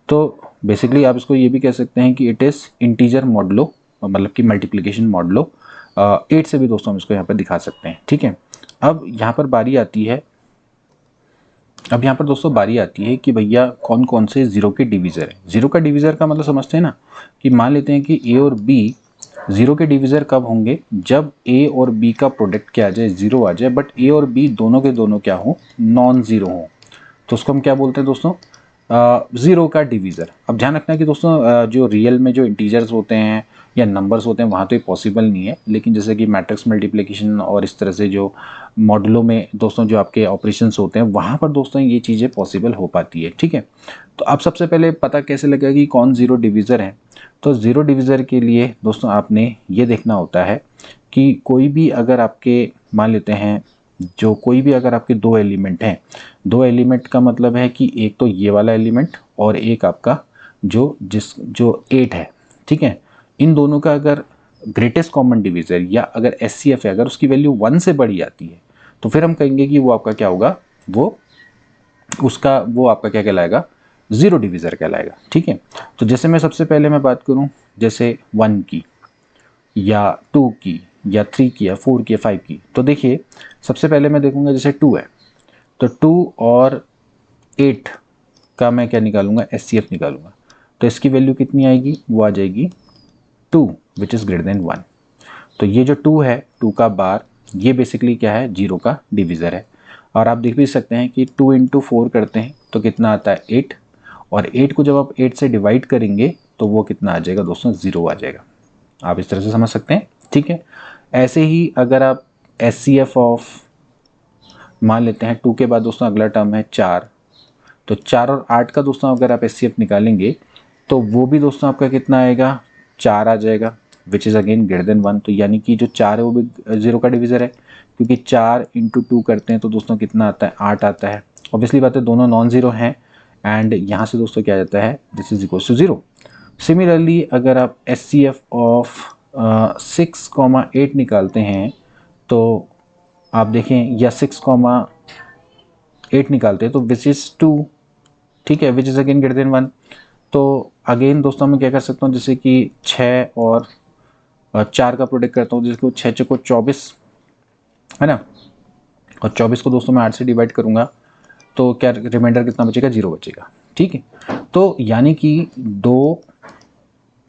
तो बेसिकली आप इसको ये भी कह सकते हैं कि इट इज़ इंटीजर मॉडुलो, मतलब कि मल्टीप्लिकेशन मॉडुलो 8 से भी दोस्तों हम इसको यहाँ पर दिखा सकते हैं। ठीक है, अब यहाँ पर बारी आती है अब यहाँ पर दोस्तों बारी आती है कि भैया कौन कौन से जीरो के डिवीज़र है। जीरो का डिवीज़र का मतलब समझते हैं ना, कि मान लेते हैं कि ए और बी जीरो के डिवीज़र कब होंगे, जब ए और बी का प्रोडक्ट क्या आ जाए, जीरो आ जाए, बट ए और बी दोनों के दोनों क्या हो, नॉन जीरो हो, तो उसको हम क्या बोलते हैं दोस्तों, ज़ीरो का डिवीज़र। अब ध्यान रखना कि दोस्तों जो रियल में जो इंटीजर्स होते हैं या नंबर्स होते हैं वहाँ तो ये पॉसिबल नहीं है, लेकिन जैसे कि मैट्रिक्स मल्टीप्लिकेशन और इस तरह से जो मॉडलों में दोस्तों जो आपके ऑपरेशंस होते हैं वहाँ पर दोस्तों ये चीज़ें पॉसिबल हो पाती है। ठीक है, तो अब सबसे पहले पता कैसे लगेगा कि कौन ज़ीरो डिवीज़र है। तो ज़ीरो डिवीज़र के लिए दोस्तों आपने ये देखना होता है कि कोई भी अगर आपके मान लेते हैं, जो कोई भी अगर आपके दो एलिमेंट हैं, दो एलिमेंट का मतलब है कि एक तो ये वाला एलिमेंट और एक आपका जो 8 है, ठीक है, इन दोनों का अगर ग्रेटेस्ट कॉमन डिवीज़र या अगर एचसीएफ है, अगर उसकी वैल्यू 1 से बड़ी आती है तो फिर हम कहेंगे कि वो आपका क्या होगा, वो आपका क्या कहलाएगा, ज़ीरो डिवीज़र कहलाएगा। ठीक है, तो जैसे मैं सबसे पहले मैं बात करूं जैसे 1 की या 2 की या 3 की या 4 की या 5 की, तो देखिए सबसे पहले मैं देखूंगा जैसे 2 है, तो 2 और 8 का मैं क्या निकालूंगा, एचसीएफ निकालूंगा, तो इसकी वैल्यू कितनी आएगी, वो आ जाएगी 2 विच इज़ ग्रेटर देन 1। तो ये जो 2 है, 2 का बार, ये बेसिकली क्या है, जीरो का डिवीज़र है। और आप देख भी सकते हैं कि 2 इंटू 4 करते हैं तो कितना आता है 8, और 8 को जब आप 8 से डिवाइड करेंगे तो वो कितना आ जाएगा दोस्तों, ज़ीरो आ जाएगा। आप इस तरह से समझ सकते हैं। ठीक है, ऐसे ही अगर आप एच सी एफ ऑफ मान लेते हैं 2 के बाद दोस्तों अगला टर्म है 4, तो 4 और 8 का दोस्तों अगर आप एच सी एफ निकालेंगे तो वो भी दोस्तों आपका कितना आएगा, 4 आ जाएगा, which is again greater than 1। तो यानी कि जो 4 है वो भी जीरो का डिवीज़र है, क्योंकि 4 इंटू 2 करते हैं तो दोस्तों कितना आता है, 8 आता है। ऑब्वियसली बात है दोनों नॉन ज़ीरो हैं, एंड यहाँ से दोस्तों क्या आ जाता है, this is equal to zero. Similarly अगर आप एच सी एफ ऑफ 6,8 निकालते हैं तो आप देखें, या 6,8 निकालते हैं तो विच इज़ 2, ठीक है, which is again greater than 1। तो अगेन दोस्तों मैं क्या कर सकता हूँ, जैसे कि 6 और 4 का प्रोडक्ट करता हूँ, जिसको 6 चौको 24 है ना, और 24 को दोस्तों मैं 8 से डिवाइड करूँगा तो क्या रिमाइंडर कितना बचेगा, 0 बचेगा। ठीक है, तो यानी कि 2,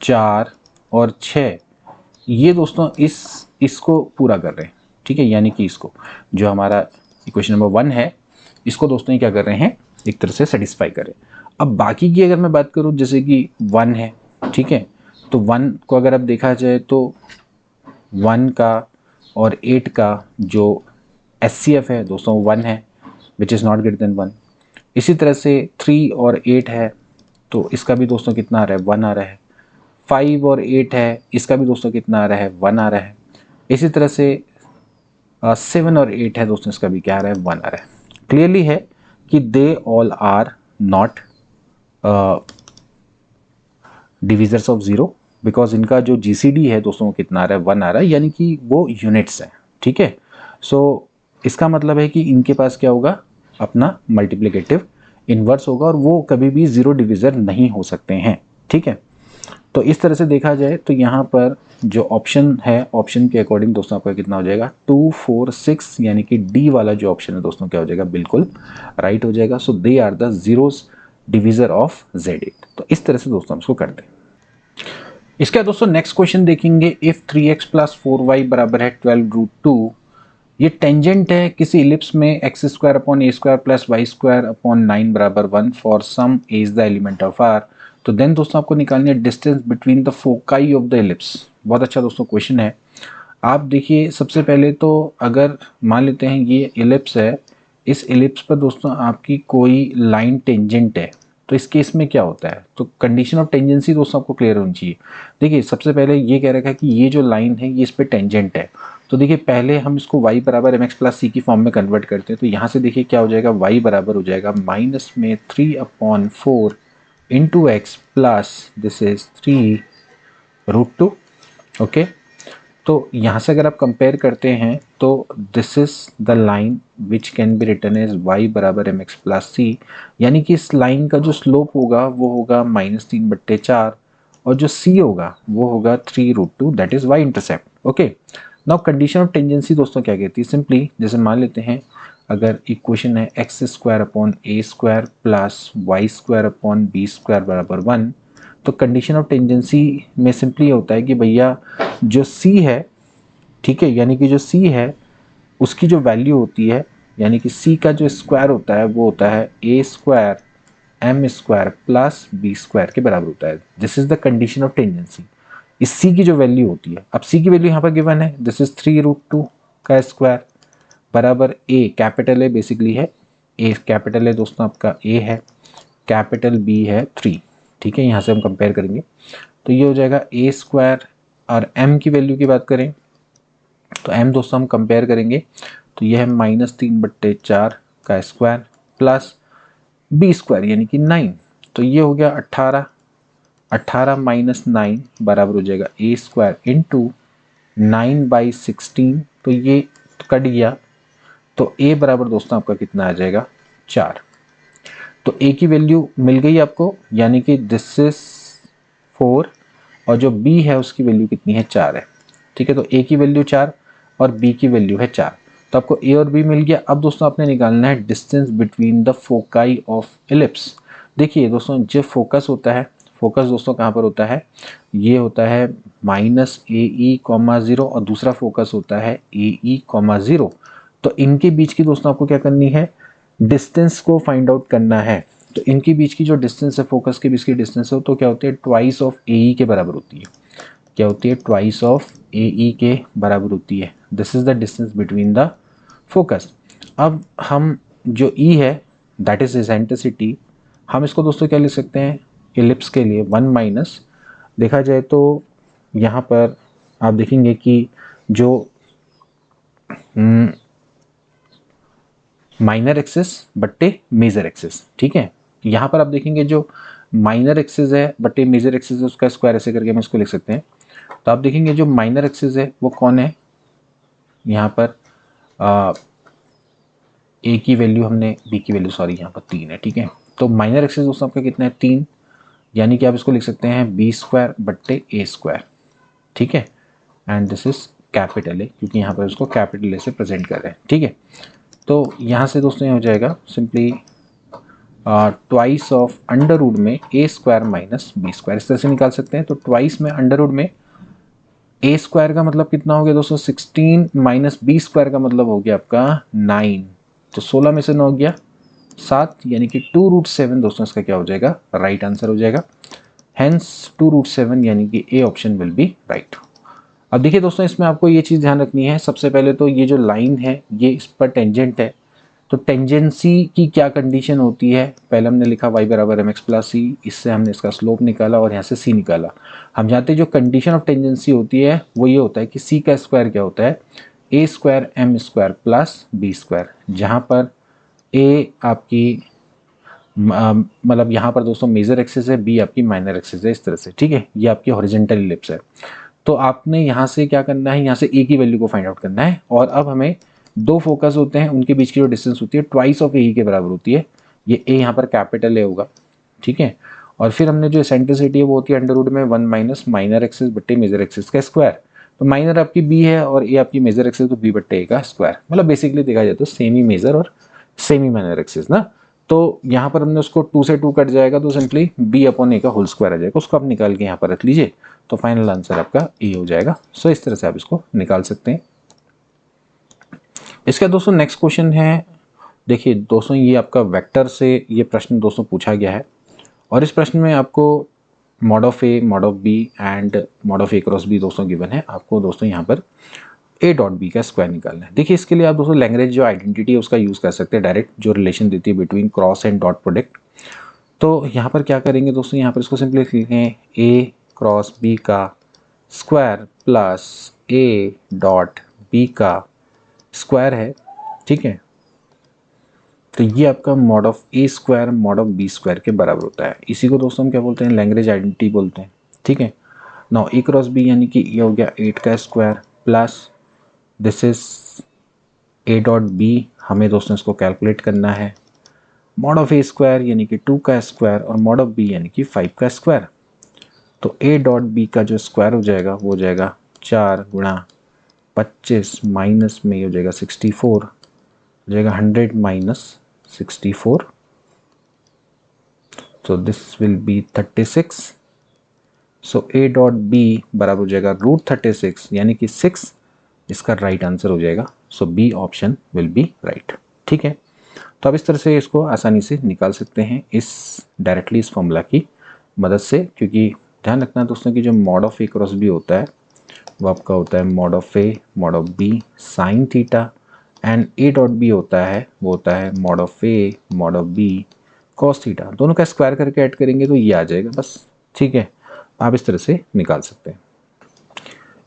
4 और 6 ये दोस्तों इसको पूरा कर रहे हैं। ठीक है, यानी कि इसको जो हमारा इक्वेशन नंबर 1 है, इसको दोस्तों ये क्या कर रहे हैं, एक तरह से सेटिस्फाई कर रहे हैं। अब बाकी की अगर मैं बात करूं जैसे कि 1 है, ठीक है, तो 1 को अगर अब देखा जाए तो 1 का और 8 का जो एचसीएफ है दोस्तों 1 है, which is not greater than 1। इसी तरह से 3 और 8 है तो इसका भी दोस्तों कितना आ रहा है, 1 आ रहा है। 5 और 8 है, इसका भी दोस्तों कितना आ रहा है, 1 आ रहा है। इसी तरह से 7 और 8 है दोस्तों, इसका भी क्या आ रहा है, 1 आ रहा है। क्लियरली है कि they all are not divisors of zero, because इनका जो जीसीडी है दोस्तों वो कितना आ रहा है, 1 आ रहा है, यानी कि वो यूनिट्स है। ठीक है, सो इसका मतलब है कि इनके पास क्या होगा, अपना मल्टीप्लिकेटिव इनवर्स होगा और वो कभी भी जीरो डिविजर नहीं हो सकते हैं। ठीक है, तो इस तरह से देखा जाए तो यहाँ पर जो ऑप्शन है, ऑप्शन के अकॉर्डिंग दोस्तों आपका कितना हो जाएगा, 2, 4, 6, यानी कि डी वाला जो ऑप्शन है दोस्तों क्या हो जाएगा, बिल्कुल राइट हो जाएगा। So they are the zeros divisor of Z8। तो इस तरह से दोस्तों हम इसको करते हैं। इसका दोस्तों नेक्स्ट क्वेश्चन देखेंगे, इफ 3x प्लस 4y बराबर है 12√2, ये टेंजेंट है किसी इलिप्स में x square upon a square plus y square upon 9 बराबर 1 for some a is the element of r। तो देन दोस्तों आपको निकालनी है distance between the foci of the ellipse. बहुत अच्छा दोस्तों क्वेश्चन है। आप देखिए सबसे पहले तो अगर मान लेते हैं ये इलिप्स है, इस इलिप्स पर दोस्तों आपकी कोई लाइन टेंजेंट है, तो इस केस में क्या होता है, तो कंडीशन ऑफ टेंजेंसी दोस्तों आपको क्लियर होनी चाहिए। देखिए सबसे पहले ये कह रखा है कि ये जो लाइन है ये इस पे टेंजेंट है, तो देखिए पहले हम इसको y बराबर mx प्लस सी की फॉर्म में कन्वर्ट करते हैं। तो यहाँ से देखिए क्या हो जाएगा, y बराबर हो जाएगा माइनस में 3/4 into X plus this is 3√2। Okay, तो यहाँ से अगर आप कंपेयर करते हैं तो this is the line which can be written as y बराबर mx प्लस सी, यानी कि इस लाइन का जो स्लोप होगा वो होगा -3/4 और जो c होगा वो होगा 3√2, that is y intercept. Okay, now condition of tangency दोस्तों क्या कहती है, सिंपली जैसे मान लेते हैं अगर इक्वेशन है x square upon a square plus y square upon b square बराबर 1, तो कंडीशन ऑफ टेंजेंसी में सिंपली होता है कि भैया जो सी है, ठीक है, यानी कि जो सी है उसकी जो वैल्यू होती है, यानी कि सी का जो स्क्वायर होता है वो होता है ए square M square plus B square के बराबर होता है। This is the condition of tangency. इस सी की जो वैल्यू होती है, अब सी की वैल्यू यहाँ पर गिवन है, दिस इज 3√2 का स्क्वायर बराबर ए, कैपिटल ए बेसिकली है, ए कैपिटल है दोस्तों आपका ए है, कैपिटल बी है 3, ठीक है। यहाँ से हम कंपेयर करेंगे तो ये हो जाएगा ए स्क्वायर, और एम की वैल्यू की बात करें तो एम दोस्तों हम कंपेयर करेंगे तो यह है -3/4 का स्क्वायर प्लस बी स्क्वायर यानी कि 9, तो ये हो गया 18, 18 माइनस 9 बराबर हो जाएगा ए स्क्वायर इंटू 9/16, तो ये कट गया, तो ए बराबर दोस्तों आपका कितना आ जाएगा 4। तो ए की वैल्यू मिल गई आपको, यानी कि दिस इज 4, और जो बी है उसकी वैल्यू कितनी है 4 है, ठीक है। तो ए की वैल्यू 4 और बी की वैल्यू है 4, तो आपको ए और बी मिल गया। अब दोस्तों आपने निकालना है distance between the foci of ellipse. देखिए दोस्तों जो फोकस होता है, फोकस दोस्तों कहाँ पर होता है, ये होता है -AE,0 और दूसरा फोकस होता है AE,0। तो इनके बीच की दोस्तों आपको क्या करनी है, डिस्टेंस को फाइंड आउट करना है। तो इनके बीच की जो डिस्टेंस है, फोकस के बीच की डिस्टेंस हो, तो क्या होती है ट्वाइस ऑफ AE के बराबर होती है। क्या होती है ट्वाइस ऑफ AE के बराबर होती है। This is the distance between the focus. अब हम जो E है दैट इज एसेंट्रिसिटी, हम इसको दोस्तों क्या लिख सकते हैं, एलिप्स के लिए 1 माइनस, देखा जाए तो यहाँ पर आप देखेंगे कि जो माइनर एक्सिस बट्टे मेजर एक्सिस, ठीक है, यहाँ पर आप देखेंगे जो माइनर एक्सिस है बट्टे मेजर एक्सिस है उसका स्क्वायर ऐसे करके हम इसको लिख सकते हैं। तो आप देखेंगे जो माइनर एक्सिस है वो कौन है, यहाँ पर ए की वैल्यू हमने, बी की वैल्यू सॉरी यहाँ पर 3 है, ठीक है। तो माइनर एक्सिस दोस्तों आपका कितना है 3, यानी कि आप इसको लिख सकते हैं बी स्क्वायर बट्टे ए स्क्वायर, ठीक है। And this is capital A, क्योंकि यहाँ पर उसको कैपिटल ए से प्रेजेंट कर रहे हैं, ठीक है। तो यहाँ से दोस्तों ये हो जाएगा simply twice of under root में A square minus B square, इस तरह से निकाल सकते हैं। तो ट्वाइस में अंडर रूट में ए स्क्वायर का मतलब कितना हो गया दोस्तों 16 माइनस बी स्क्वायर का मतलब हो गया आपका 9, तो 16 में से 9 गया 7, यानी कि 2√7 दोस्तों इसका क्या हो जाएगा, राइट आंसर हो जाएगा। हेंस 2√7 यानी कि A option will be right. अब देखिए दोस्तों इसमें आपको ये चीज़ ध्यान रखनी है, सबसे पहले तो ये जो लाइन है ये इस पर टेंजेंट है, तो टेंजेंसी की क्या कंडीशन होती है, पहले हमने लिखा y बराबर mx प्लस सी, इससे हमने इसका स्लोप निकाला और यहाँ से c निकाला। हम जानते हैं जो कंडीशन ऑफ टेंजेंसी होती है वो ये होता है कि c का स्क्वायर क्या होता है a square M square plus B square, जहाँ पर a आपकी मतलब यहाँ पर दोस्तों मेजर एक्सिस है, b आपकी माइनर एक्सिस है, इस तरह से, ठीक है। ये आपकी हॉरिजॉन्टल इलिप्स है। तो आपने यहाँ से क्या करना है, यहाँ से a की वैल्यू को फाइंड आउट करना है, और अब हमें दो फोकस होते हैं उनके बीच की जो डिस्टेंस होती है ट्वाइस ऑफ ए के बराबर होती है। ये ए यहाँ पर कैपिटल ए होगा, ठीक है। और फिर हमने जो एसेंट्रिसिटी है वो होती है अंडर रूट में 1 माइनस माइनर एक्सिस बट्टे मेजर एक्सिस का स्क्वायर। तो माइनर आपकी बी है और ए आपकी मेजर एक्सिस, तो बी बट्टे ए का स्क्वायर, मतलब बेसिकली देखा जाए तो सेमी मेजर और सेमी माइनर एक्सिस ना। तो यहाँ पर हमने उसको 2 से 2 कट जाएगा तो सिंपली बी अपॉन ए का होल स्क्वायर आ जाएगा, उसको आप निकाल के यहाँ पर रख लीजिए, तो फाइनल आंसर आपका ए हो जाएगा। सो इस तरह से आप इसको निकाल सकते हैं। इसका दोस्तों नेक्स्ट क्वेश्चन है, देखिए दोस्तों ये आपका वेक्टर से ये प्रश्न दोस्तों पूछा गया है, और इस प्रश्न में आपको mod of A, mod of B and mod of A cross B दोस्तों गिवन है। आपको दोस्तों यहाँ पर ए डॉट बी का स्क्वायर निकालना है। देखिए इसके लिए आप दोस्तों लैग्रेंज जो आइडेंटिटी है उसका यूज़ कर सकते हैं, डायरेक्ट जो रिलेशन देती है between cross and dot product. तो यहाँ पर क्या करेंगे दोस्तों, यहाँ पर इसको सिंपली लिखें ए क्रॉस बी का square plus A dot B का स्क्वायर है, ठीक है। तो ये आपका mod of A square mod of B square के बराबर होता है। इसी को दोस्तों हम क्या बोलते हैं, लैग्रेंज आइडेंटिटी बोलते हैं, ठीक है। नाउ ए क्रॉस बी यानी कि ये हो गया 8 का square plus this is A dot B, हमें दोस्तों इसको कैलकुलेट करना है, मॉड ऑफ ए स्क्वायर यानी कि 2 का स्क्वायर और मॉड ऑफ बी यानी कि 5 का स्क्वायर। तो ए डॉट बी का जो स्क्वायर हो जाएगा वो हो जाएगा 4 गुणा 25 माइनस में हो जाएगा 64 हो जाएगा 100 माइनस 64, तो this will be 36। So A dot B बराबर हो जाएगा √36 यानी कि 6 इसका राइट आंसर हो जाएगा। So b option will be right. ठीक है, तो आप इस तरह से इसको आसानी से निकाल सकते हैं इस डायरेक्टली इस फॉर्मूला की मदद से, क्योंकि ध्यान रखना दोस्तों कि जो mod of A cross B होता है वो आपका होता है mod of A mod of B sine theta, and A dot B होता है वो होता है mod of A mod of B cos theta. दोनों का स्क्वायर करके ऐड करेंगे तो ये आ जाएगा बस। ठीक है, आप इस तरह से निकाल सकते हैं।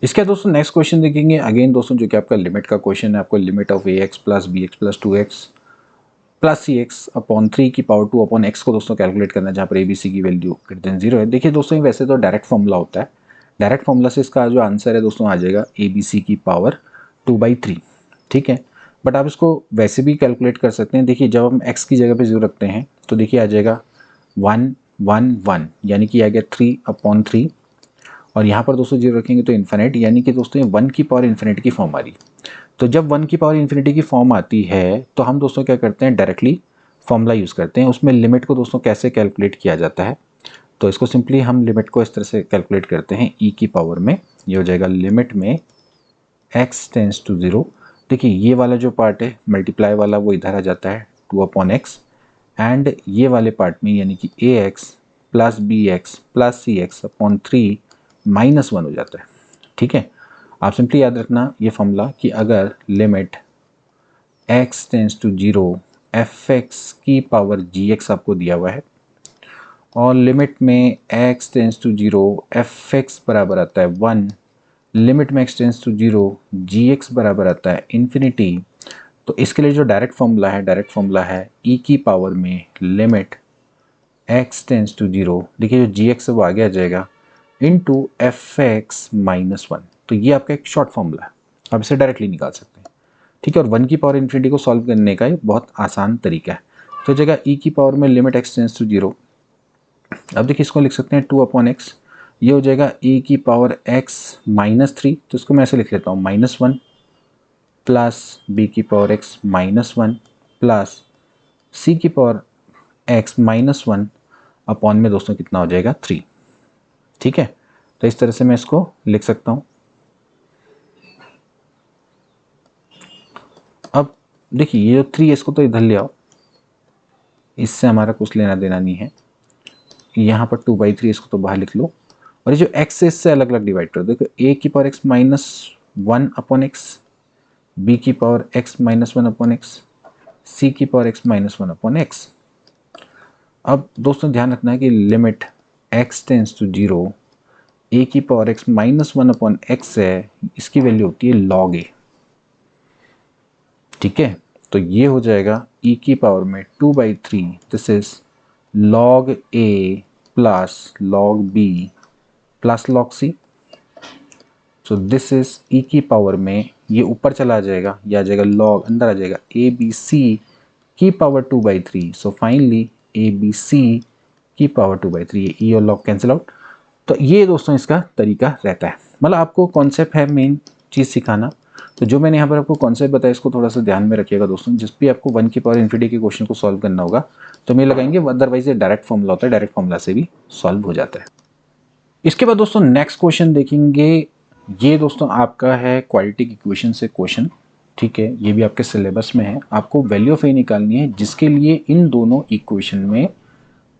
इसके बाद दोस्तों नेक्स्ट क्वेश्चन देखेंगे, अगेन दोस्तों जो कि आपका लिमिट का क्वेश्चन है। आपको limit of A x plus B x plus 2x plus C x upon 3 की पावर 2 अपॉन एक्स को दोस्तों कैलकुलेट करना है, जहाँ पर ए बी सी की वैल्यू ग्रेटर देन 0 है। देखिए दोस्तों ये वैसे तो डायरेक्ट फॉर्मूला होता है, डायरेक्ट फॉर्मूला से इसका जो आंसर है दोस्तों आ जाएगा ए बी सी की पावर 2/3। ठीक है, बट आप इसको वैसे भी कैलकुलेट कर सकते हैं। देखिए जब हम एक्स की जगह पे 0 रखते हैं तो देखिए आ जाएगा 1 1 1 यानी कि आ गया 3/3, और यहाँ पर दोस्तों 0 रखेंगे तो इन्फिनिट, यानी कि दोस्तों ये 1 की पावर इन्फिनिटी की फॉर्म आ रही। तो जब 1 की पावर इन्फिनिटी की फॉर्म आती है तो हम दोस्तों क्या करते हैं, डायरेक्टली फॉर्मूला यूज़ करते हैं। उसमें लिमिट को दोस्तों कैसे कैलकुलेट किया जाता है, तो इसको सिंपली हम लिमिट को इस तरह से कैलकुलेट करते हैं ई की पावर में। ये हो जाएगा लिमिट में x टेंस टू 0। देखिए ये वाला जो पार्ट है मल्टीप्लाई वाला वो इधर आ जाता है 2/x, एंड ये वाले पार्ट में यानी कि a x plus B x plus C x upon 3 -1 हो जाता है। ठीक है, आप सिंपली याद रखना ये फॉर्मूला कि अगर limit x tends to 0 F X की पावर जी एक्स आपको दिया हुआ है, और लिमिट में x tends to 0 F X बराबर आता है 1, लिमिट में x tends to 0 G X बराबर आता है इन्फिनिटी, तो इसके लिए जो डायरेक्ट फॉर्मूला है e की पावर में लिमिट x टेंस टू 0, देखिए जो जी एक्स है वो आगे आ जाएगा इंटू एफ एक्स -1। तो ये आपका एक शॉर्ट फॉर्मूला है, आप इसे डायरेक्टली निकाल सकते हैं। ठीक है, और 1 की पावर इन्फिनिटी को सॉल्व करने का ये बहुत आसान तरीका है। तो जगह e की पावर में लिमिट x टेंस टू 0, अब देखिए इसको लिख सकते हैं 2/x, ये हो जाएगा e की पावर x -3, तो इसको मैं ऐसे लिख लेता हूँ -1 प्लस b की पावर x -1 प्लस c की पावर x -1 अपॉन में दोस्तों कितना हो जाएगा 3। ठीक है, तो इस तरह से मैं इसको लिख सकता हूँ। अब देखिए ये जो 3 है इसको तो इधर ले आओ, इससे हमारा कुछ लेना देना नहीं है। यहाँ पर 2/3 इसको तो बाहर लिख लो, और ये जो x है इससे अलग अलग डिवाइड कर दो। देखो a की power x -1 upon x, b की power x -1 upon x, c की पावर x -1 अपॉन x। अब दोस्तों ध्यान रखना है कि limit x tends to 0 a की पावर x -1 अपॉन x है, इसकी वैल्यू होती है log a। ठीक है, तो ये हो जाएगा e की पावर में 2/3, this is log a plus log b plus log c। So this is e की पावर में ये ऊपर चला जाएगा, ये आ जाएगा log, अंदर आ जाएगा ए बी सी की power 2/3। So finally A B C की पावर 2/3, ये e और log कैंसिल आउट। तो ये दोस्तों इसका तरीका रहता है, मतलब आपको कॉन्सेप्ट है मेन चीज़ सिखाना। तो जो मैंने यहाँ पर आपको कॉन्सेप्ट बताया इसको थोड़ा सा ध्यान में रखिएगा दोस्तों। जिस भी आपको 1 की पावर इन्फिनिटी के क्वेश्चन को सॉल्व करना होगा तो मैं लगाएंगे, अदरवाइज ये डायरेक्ट फॉर्मूला होता है, डायरेक्ट फॉर्मूला से भी सॉल्व हो जाता है। इसके बाद दोस्तों नेक्स्ट क्वेश्चन देखेंगे, ये दोस्तों आपका है क्वाड्रेटिक इक्वेशन से क्वेश्चन। ठीक है, ये भी आपके सिलेबस में है। आपको वैल्यू ऑफ ए निकालनी है जिसके लिए इन दोनों इक्वेशन में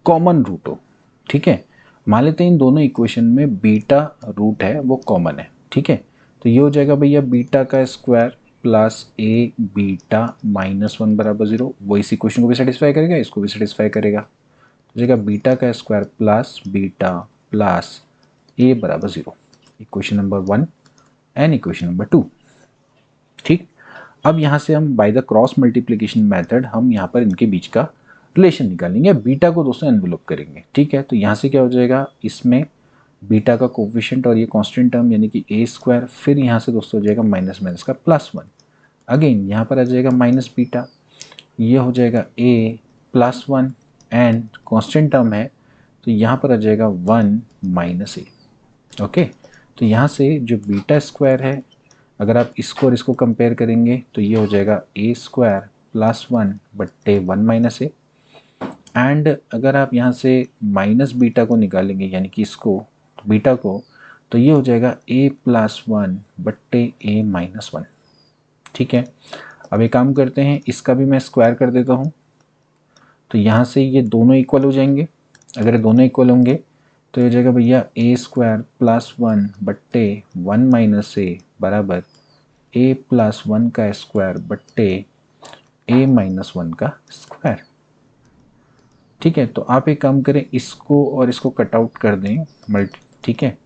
कॉमन रूट हो। ठीक है, मान लेते हैं इन दोनों इक्वेशन में बीटा रूट है वो कॉमन है। ठीक है, तो ये हो जाएगा भैया बीटा का स्क्वायर प्लस ए बीटा -1 बराबर 0। वो इस इक्वेशन को भी सेटिस्फाई करेगा, इसको भी सेटिस्फाई करेगा। तो जाएगा बीटा का स्क्वायर प्लस बीटा प्लस ए बराबर 0, equation number 1 and equation number 2। ठीक, अब यहाँ से हम by the cross multiplication method हम यहाँ पर इनके बीच का रिलेशन निकालेंगे, बीटा को दोस्तों एनवेलप करेंगे। ठीक है, तो यहाँ से क्या हो जाएगा, इसमें बीटा का कोफिशिएंट और ये कांस्टेंट टर्म यानी कि ए स्क्वायर, फिर यहाँ से दोस्तों हो जाएगा माइनस माइनस का +1, अगेन यहाँ पर आ जाएगा माइनस बीटा, ये हो जाएगा ए +1 एंड कांस्टेंट टर्म है तो यहाँ पर आ जाएगा 1 - ए। ओके, तो यहाँ से जो बीटा स्क्वायर है, अगर आप इसको और इसको कंपेयर करेंगे तो ये हो जाएगा ए स्क्वायर +1 बट्टे 1 माइनस ए, एंड अगर आप यहाँ से माइनस बीटा को निकालेंगे यानी कि इसको बीटा को, तो ये हो जाएगा a+1 बट्टे a-1। ठीक है, अब एक काम करते हैं, इसका भी मैं स्क्वायर कर देता हूँ, तो यहाँ से ये दोनों इक्वल हो जाएंगे। अगर ये दोनों इक्वल होंगे तो ये हो जाएगा भैया a² +1 बट्टे 1 माइनस ए बराबर a+1 का स्क्वायर बट्टे a-1 का स्क्वायर। ठीक है, तो आप एक काम करें, इसको और इसको कट आउट कर दें मल्टी। ठीक है,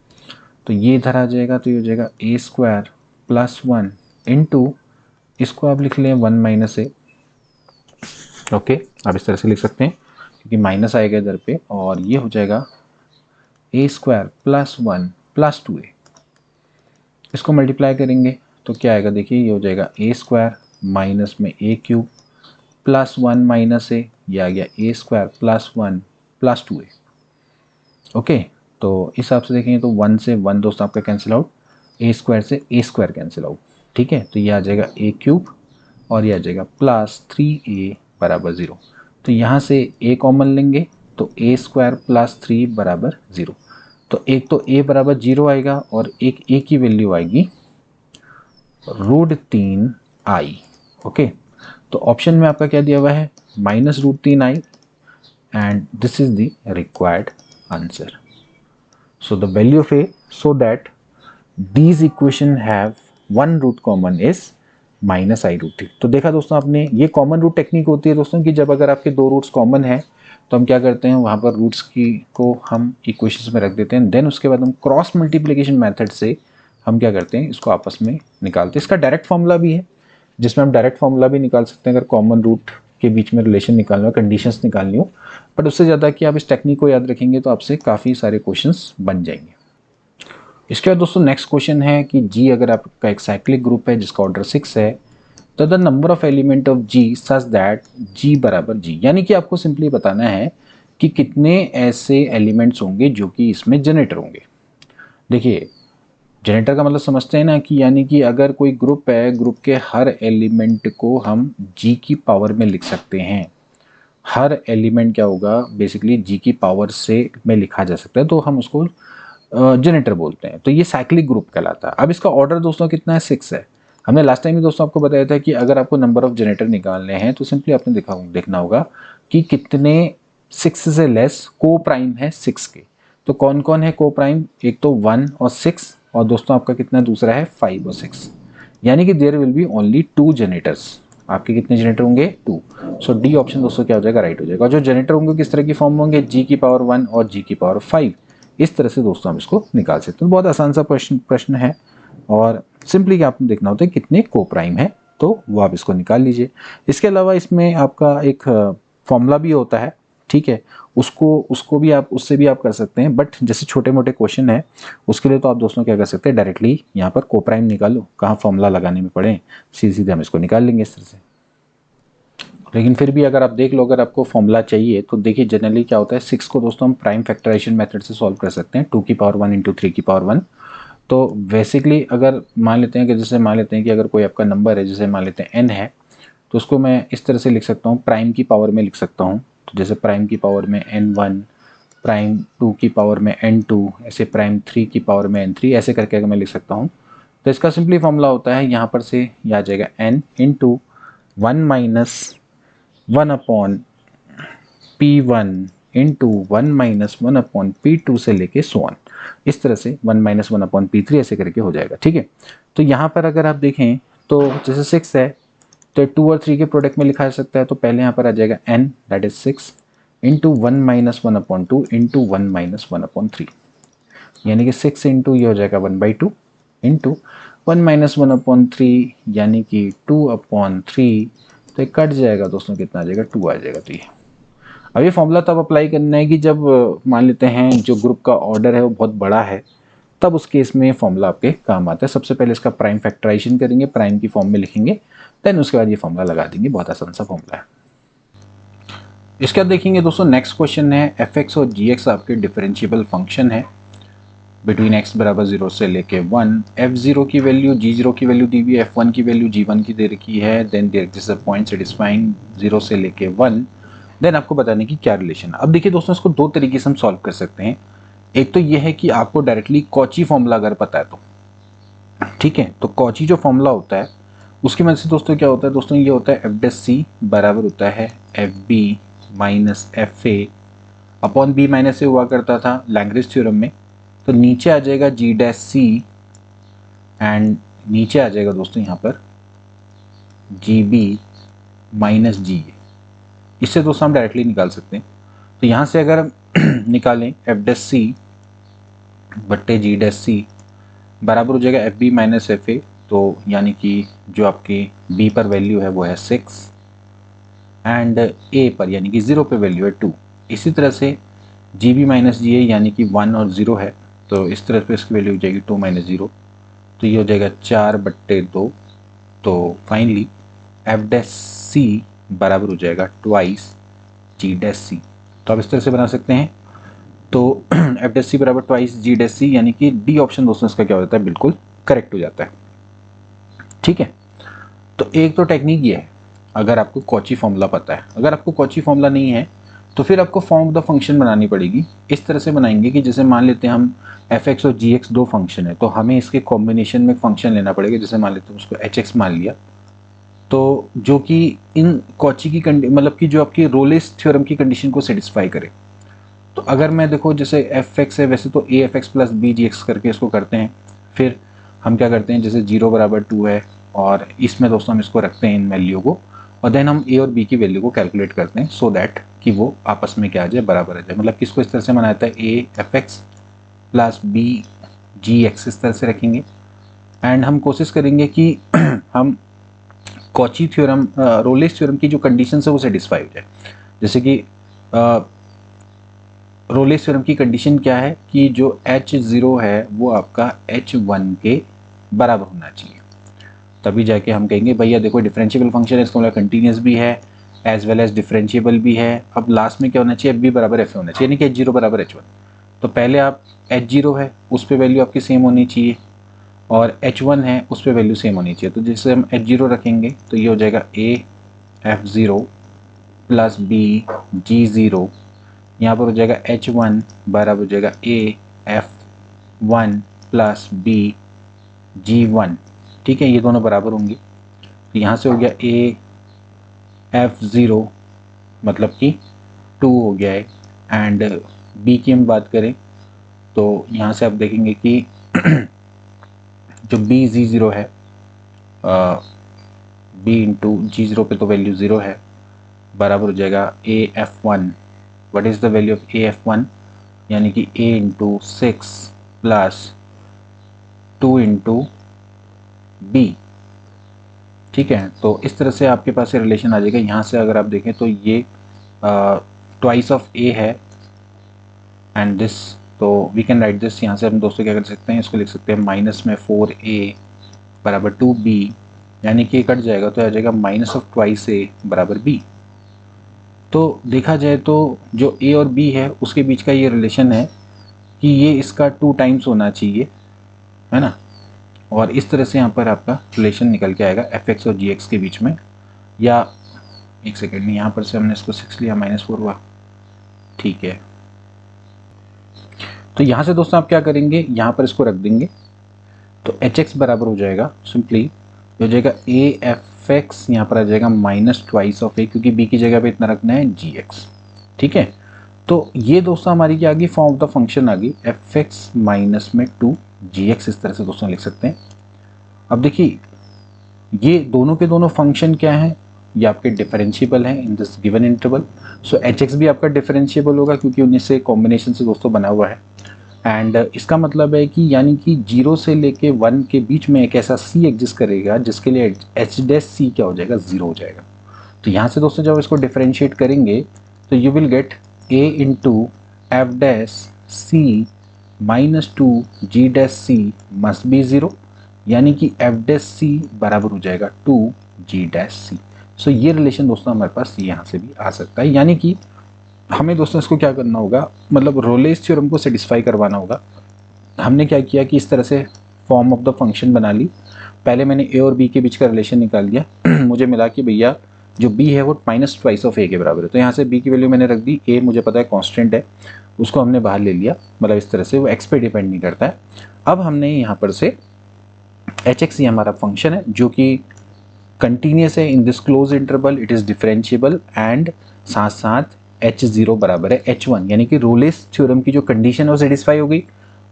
तो ये इधर आ जाएगा, तो ये हो जाएगा a² +1 इंटू, इसको आप लिख लें 1 माइनस ए। ओके, आप इस तरह से लिख सकते हैं क्योंकि माइनस आएगा इधर पे, और ये हो जाएगा a² +1 + 2a। इसको मल्टीप्लाई करेंगे तो क्या आएगा, देखिए ये हो जाएगा a² माइनस में a³ +1 माइनस ए, ये आ गया a² +1 + 2a। ओके, तो इस हिसाब से देखेंगे तो 1 से 1 दोस्तों आपका कैंसिल आउट, a² से a² कैंसिल आउट। ठीक है, तो ये आ जाएगा a³ और ये आ जाएगा +3a बराबर 0। तो यहाँ से a कॉमन लेंगे तो a² + 3 बराबर 0। तो एक तो a बराबर 0 आएगा और एक a की वैल्यू आएगी √3i। ओके, तो ऑप्शन में आपका क्या दिया हुआ है, -√3i, and this is the required answer. So the value of a, so that these equation have one root common is -i√3। तो देखा दोस्तों आपने, ये कॉमन रूट टेक्निक होती है दोस्तों कि जब अगर आपके दो रूट्स कॉमन है तो हम क्या करते हैं, वहाँ पर रूट्स की को हम इक्वेशंस में रख देते हैं, देन उसके बाद हम क्रॉस मल्टीप्लिकेशन मेथड से हम क्या करते हैं, इसको आपस में निकालते हैं। इसका डायरेक्ट फॉर्मूला भी है जिसमें हम डायरेक्ट फॉर्मूला भी निकाल सकते हैं अगर कॉमन रूट के बीच में रिलेशन निकालना हो, कंडीशंस निकालनी हो। बट उससे ज़्यादा कि आप इस टेक्निक को याद रखेंगे तो आपसे काफ़ी सारे क्वेश्चंस बन जाएंगे। इसके बाद दोस्तों नेक्स्ट क्वेश्चन है कि जी अगर आपका एक साइक्लिक ग्रुप है जिसका ऑर्डर 6 है, तो the number of element of G such that G बराबर जी, यानी कि आपको सिंपली बताना है कि कितने ऐसे एलिमेंट्स होंगे जो कि इसमें जनरेटर होंगे। देखिए, जनरेटर का मतलब समझते हैं ना कि यानी कि अगर कोई ग्रुप है, ग्रुप के हर एलिमेंट को हम जी की पावर में लिख सकते हैं। हर एलिमेंट क्या होगा, बेसिकली जी की पावर से में लिखा जा सकता है, तो हम उसको जनरेटर बोलते हैं। तो ये साइक्लिक ग्रुप कहलाता है। अब इसका ऑर्डर दोस्तों कितना है, 6 है। हमने लास्ट टाइम ही दोस्तों आपको बताया था कि अगर आपको नंबर ऑफ जनरेटर निकालने हैं तो सिंपली आपने देखना होगा कि कितने 6 से लेस को प्राइम है 6 के। तो कौन कौन है को प्राइम, एक तो 1 और 6, और दोस्तों आपका कितना दूसरा है 5 और 6, यानी कि there will be only 2 generators. आपके कितने जनरेटर होंगे, 2। सो डी ऑप्शन दोस्तों क्या हो जाएगा, राइट हो जाएगा। और जो जनरेटर होंगे किस तरह की फॉर्म होंगे, जी की पावर 1 और जी की पावर 5। इस तरह से दोस्तों हम इसको निकाल सकते हैं। बहुत आसान सा प्रश्न है, और सिंपली क्या आपने देखना होता है कितने को प्राइम है, तो वो आप इसको निकाल लीजिए। इसके अलावा इसमें आपका एक फॉर्मूला भी होता है, ठीक है, उसको भी आप, उससे भी आप कर सकते हैं। बट जैसे छोटे मोटे क्वेश्चन है उसके लिए तो आप दोस्तों क्या कर सकते हैं, डायरेक्टली यहाँ पर को प्राइम निकालो, कहाँ फॉर्मूला लगाने में पड़े, सीधे सीधे हम इसको निकाल लेंगे इस तरह से। लेकिन फिर भी अगर आप देख लो, अगर आपको फॉर्मूला चाहिए तो देखिए जनरली क्या होता है, 6 को दोस्तों हम प्राइम फैक्टराइजेशन मेथड से सॉल्व कर सकते हैं, 2 की पावर 1 इंटू 3 की पावर 1। तो बेसिकली अगर मान लेते हैं कि जैसे मान लेते हैं कि अगर कोई आपका नंबर है, जैसे मान लेते हैं n है, तो उसको मैं इस तरह से लिख सकता हूँ, प्राइम की पावर में लिख सकता हूँ। तो जैसे प्राइम की पावर में n1, प्राइम 2 की पावर में n2, ऐसे प्राइम 3 की पावर में n3, ऐसे करके अगर मैं लिख सकता हूँ। तो इसका सिंपली फॉर्मूला होता है यहाँ पर से यह आ जाएगा n into 1 minus 1 upon P1 into 1 minus 1 upon P2 से लेके सो ऑन, इस तरह से 1 माइनस 1 अपॉन P3 ऐसे करके हो जाएगा। ठीक है, तो यहाँ पर अगर आप देखें तो जैसे 6 है तो 2 और 3 के प्रोडक्ट में लिखा जा सकता है। तो पहले यहाँ पर आ जाएगा n that is 6 into 1 minus 1 upon 2 into 1 minus 1 upon 3, यानी कि 6 इंटू ये हो जाएगा 1/2 इंटू 1 माइनस 1 अपॉन 3 यानी कि 2 अपॉन 3, तो ये कट जाएगा दोस्तों, कितना आ जाएगा, 2 आ जाएगा। तो ये अब ये फॉर्मूला तब अप्लाई करना है कि जब मान लेते हैं जो ग्रुप का ऑर्डर है वो बहुत बड़ा है, तब उस केस में फॉर्मूला आपके काम आता है। सबसे पहले इसका प्राइम फैक्टराइजेशन करेंगे, प्राइम की फॉर्म में लिखेंगे, देन उसके बाद ये फॉर्मूला लगा देंगे। बहुत आसान सा फॉर्मूला है। इसके बाद देखेंगे दोस्तों नेक्स्ट क्वेश्चन है, एफ एक्स और जी एक्स आपके डिफरेंशिएबल फंक्शन है। बिटवीन x बराबर 0 से लेके 1, f0 की वैल्यू g0 की वैल्यू दी हुई है, f1 की वैल्यू g1 की दे रखी है, then this is point satisfying 0 से लेके 1, देन आपको बताने की क्या रिलेशन। अब देखिए दोस्तों, इसको दो तरीके से हम सॉल्व कर सकते हैं। एक तो ये है कि आपको डायरेक्टली कॉची फॉर्मूला अगर पता है तो ठीक है, तो कॉची जो फॉर्मूला होता है उसकी मदद से दोस्तों क्या होता है, दोस्तों ये होता है एफ डैश सी बराबर होता है f B minus F a upon b minus a हुआ करता था लैग्रेंज थ्योरम में। तो नीचे आ जाएगा जी डैश सी एंड नीचे आ जाएगा दोस्तों यहाँ पर जी बी माइनस जी ए। इससे दोस्तों हम डायरेक्टली निकाल सकते हैं। तो यहाँ से अगर हम निकालें एफ डैश सी बट्टे जी डैश सी बराबर हो जाएगा F B minus F A, तो यानी कि जो आपके बी पर वैल्यू है वो है 6 एंड ए पर यानी कि 0 पे वैल्यू है 2। इसी तरह से जी बी माइनस जी ए यानी कि 1 और 0 है, तो इस तरह पे इसकी वैल्यू हो जाएगी 2 माइनस 0, तो ये हो जाएगा 4/2। तो फाइनली एफ डैश सी बराबर हो जाएगा ट्वाइस जी डैश सी। तो आप इस तरह से बना सकते हैं। तो एफ डैश सी बराबर ट्वाइस जी डैश सी यानी कि डी ऑप्शन दोस्तों इसका क्या हो जाता है, बिल्कुल करेक्ट हो जाता है। ठीक है, तो एक तो टेक्निक ये है अगर आपको कॉची फॉर्मूला पता है। अगर आपको कॉची फॉर्मूला नहीं है तो फिर आपको फॉर्म ऑफ द फंक्शन बनानी पड़ेगी। इस तरह से बनाएंगे कि जैसे मान लेते हैं हम एफ एक्स और जी एक्स दो फंक्शन है, तो हमें इसके कॉम्बिनेशन में फंक्शन लेना पड़ेगा। जैसे मान लेते हैं उसको एच एक्स मान लिया, तो जो कि इन कॉची की मतलब कि जो आपकी रोलेस थ्योरम की कंडीशन को सेटिस्फाई करे। तो अगर मैं देखो जैसे एफ एक्स है, वैसे तो A F X plus B G X करके इसको करते हैं। फिर हम क्या करते हैं, जैसे 0 बराबर 2 है और इसमें दोस्तों हम इसको रखते हैं इन वैल्यू को, और देन हम ए और बी की वैल्यू को कैलकुलेट करते हैं सो दैट कि वो आपस में क्या आ जाए, बराबर आ जाए। मतलब किसको इस तरह से बनाता है, A F X plus B G X इस तरह से रखेंगे। एंड हम कोशिश करेंगे कि हम कॉची थ्योरम रोलेस थ्योरम की जो कंडीशन है वो सेटिस्फाई हो जाए। जैसे कि रोलेस थ्योरम की कंडीशन क्या है कि जो H0 है वो आपका H1 के बराबर होना चाहिए, तभी जाके हम कहेंगे भैया देखो डिफरेंशिएबल फंक्शन है, इसका मतलब कंटिन्यूस भी है एज वेल एज डिफरेंशिएबल भी है। अब लास्ट में क्या होना चाहिए, एफ बी बराबर एफ ए होना चाहिए, यानी कि H0 बराबर H1। तो पहले आप H0 है उस पर वैल्यू आपकी सेम होनी चाहिए और H1 है उस पर वैल्यू सेम होनी चाहिए। तो जैसे हम H0 रखेंगे तो ये हो जाएगा A F zero plus B G zero, यहाँ पर हो जाएगा H1 बराबर हो जाएगा A F one plus B G one. ठीक है, ये दोनों बराबर होंगे। तो यहाँ से हो गया ए एफ ज़ीरो मतलब कि 2 हो गया है। एंड बी की हम बात करें तो यहाँ से आप देखेंगे कि जो बी जी ज़ीरो है, बी इंटू जी ज़ीरो पे तो वैल्यू 0 है, बराबर हो जाएगा A F one. What is the value of A F one, यानी कि ए इंटू 6 प्लस 2 इंटू बी। ठीक है, तो इस तरह से आपके पास ये रिलेशन आ जाएगा। यहाँ से अगर आप देखें तो ये ट्वाइस ऑफ ए है एंड दिस, तो वी कैन राइट दिस। यहाँ से हम दोस्तों क्या कर सकते हैं, इसको लिख सकते हैं माइनस में 4a बराबर 2b, यानी कि कट जाएगा तो आ जाएगा माइनस ऑफ ट्वाइस ए बराबर b। तो देखा जाए तो जो a और b है उसके बीच का ये रिलेशन है कि ये इसका 2 टाइम्स होना चाहिए, है ना। और इस तरह से यहाँ पर आपका रिलेशन निकल के आएगा एफ एक्स और जी एक्स के बीच में। या एक सेकेंड में, यहाँ पर से हमने इसको 6 लिया, -4 हुआ, ठीक है। तो यहाँ से दोस्तों आप क्या करेंगे, यहाँ पर इसको रख देंगे तो एच एक्स बराबर हो जाएगा सिंपली हो जाएगा ए एफ एक्स, यहाँ पर आ जाएगा माइनस ट्वाइस ऑफ ए, क्योंकि बी की जगह पे इतना रखना है जी एक्स। ठीक है, तो ये दोस्तों हमारी क्या आ गई, फॉर्म ऑफ द फंक्शन आ गई एफ एक्स माइनस में 2 जी एक्स, इस तरह से दोस्तों लिख सकते हैं। अब देखिए ये दोनों के दोनों फंक्शन क्या हैं, ये आपके डिफरेंशिएबल हैं in this given interval. So H x भी आपका डिफरेंशिएबल होगा क्योंकि उन्हीं से कॉम्बिनेशन से दोस्तों बना हुआ है। एंड इसका मतलब है कि यानी कि 0 से लेके 1 के बीच में एक ऐसा c एग्जिस्ट करेगा जिसके लिए एच डैश सी क्या हो जाएगा, 0 हो जाएगा। तो यहाँ से दोस्तों जब इसको डिफरेंशिएट करेंगे तो you will get a into F dash C minus 2 G dash C must be 0, यानी कि एफ डैश सी बराबर हो जाएगा 2 जी डैश सी। सो ये रिलेशन दोस्तों हमारे पास यहाँ से भी आ सकता है, यानी कि हमें दोस्तों इसको क्या करना होगा, मतलब रोलेस थ्योरम को सेटिस्फाई करवाना होगा। हमने क्या किया कि इस तरह से फॉर्म ऑफ द फंक्शन बना ली। पहले मैंने ए और बी के बीच का रिलेशन निकाल दिया मुझे मिला कि भैया जो बी है वो माइनस ट्वाइस ऑफ ए के बराबर है, तो यहाँ से बी की वैल्यू मैंने रख दी, ए मुझे पता है कांस्टेंट है, उसको हमने बाहर ले लिया, मतलब इस तरह से वो एक्स पे डिपेंड नहीं करता है। अब हमने यहाँ पर से एच एक्स, ये हमारा फंक्शन है जो कि कंटिन्यूस है in this close interval, it is differentiable and साथ साथ h0 बराबर है h1, यानी कि रोलेस थ्योरम की जो कंडीशन है वो सेटिस्फाई हो गई।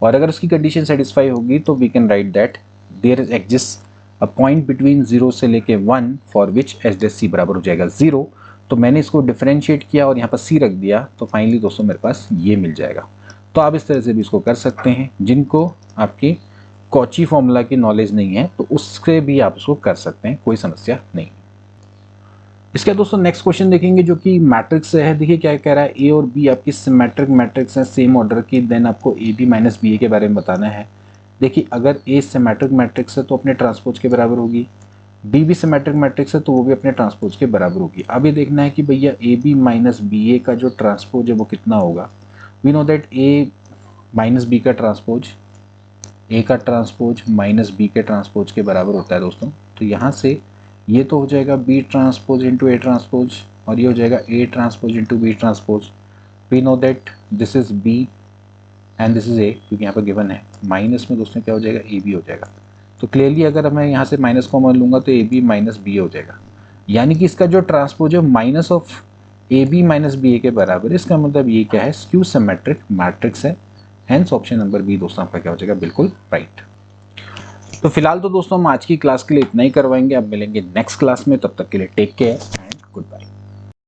और अगर उसकी कंडीशन सेटिस्फाई होगी तो we can write that there is exist a point between 0 से लेके 1 for which H dash C बराबर हो जाएगा 0। तो मैंने इसको डिफरेंशिएट किया और यहाँ पर सी रख दिया, तो फाइनली दोस्तों मेरे पास ये मिल जाएगा। तो आप इस तरह से भी इसको कर सकते हैं, जिनको आपकी कॉची फॉर्मूला की नॉलेज नहीं है तो उससे भी आप उसको कर सकते हैं, कोई समस्या नहीं। इसके दोस्तों नेक्स्ट क्वेश्चन देखेंगे जो कि मैट्रिक्स से है। देखिए क्या कह रहा है, ए और बी आपकी सिमेट्रिक मैट्रिक्स है सेम ऑर्डर की, देन आपको A B minus B a के बारे में बताना है। देखिए अगर ए सिमेट्रिक मैट्रिक्स है तो अपने ट्रांसपोज के बराबर होगी, बी भी सिमेट्रिक मैट्रिक्स है तो वो भी अपने ट्रांसपोज के बराबर होगी। अब ये देखना है कि भैया A B minus B A का जो ट्रांसपोज है वो कितना होगा। We know that A minus B का ट्रांसपोज ए का ट्रांसपोज माइनस बी के ट्रांसपोज के बराबर होता है दोस्तों। तो यहाँ से ये तो हो जाएगा B transpose into A transpose, और ये हो जाएगा A transpose into B transpose. We know that this is B and this is A, क्योंकि यहाँ पर गिवन है। माइनस में दोस्तों क्या हो जाएगा, ए बी हो जाएगा। तो क्लियरली अगर मैं यहाँ से माइनस कॉमन लूँगा तो ए बी माइनस बी हो जाएगा, यानी कि इसका जो ट्रांसपोज है minus of a B minus B a के बराबर। इसका मतलब ये क्या है, स्क्यू सिमेट्रिक मैट्रिक्स है। हेंस ऑप्शन नंबर बी दोस्तों आपका क्या हो जाएगा, बिल्कुल राइट। तो फिलहाल तो दोस्तों हम आज की क्लास के लिए इतना ही करवाएंगे, अब मिलेंगे नेक्स्ट क्लास में, तब तक के लिए टेक केयर।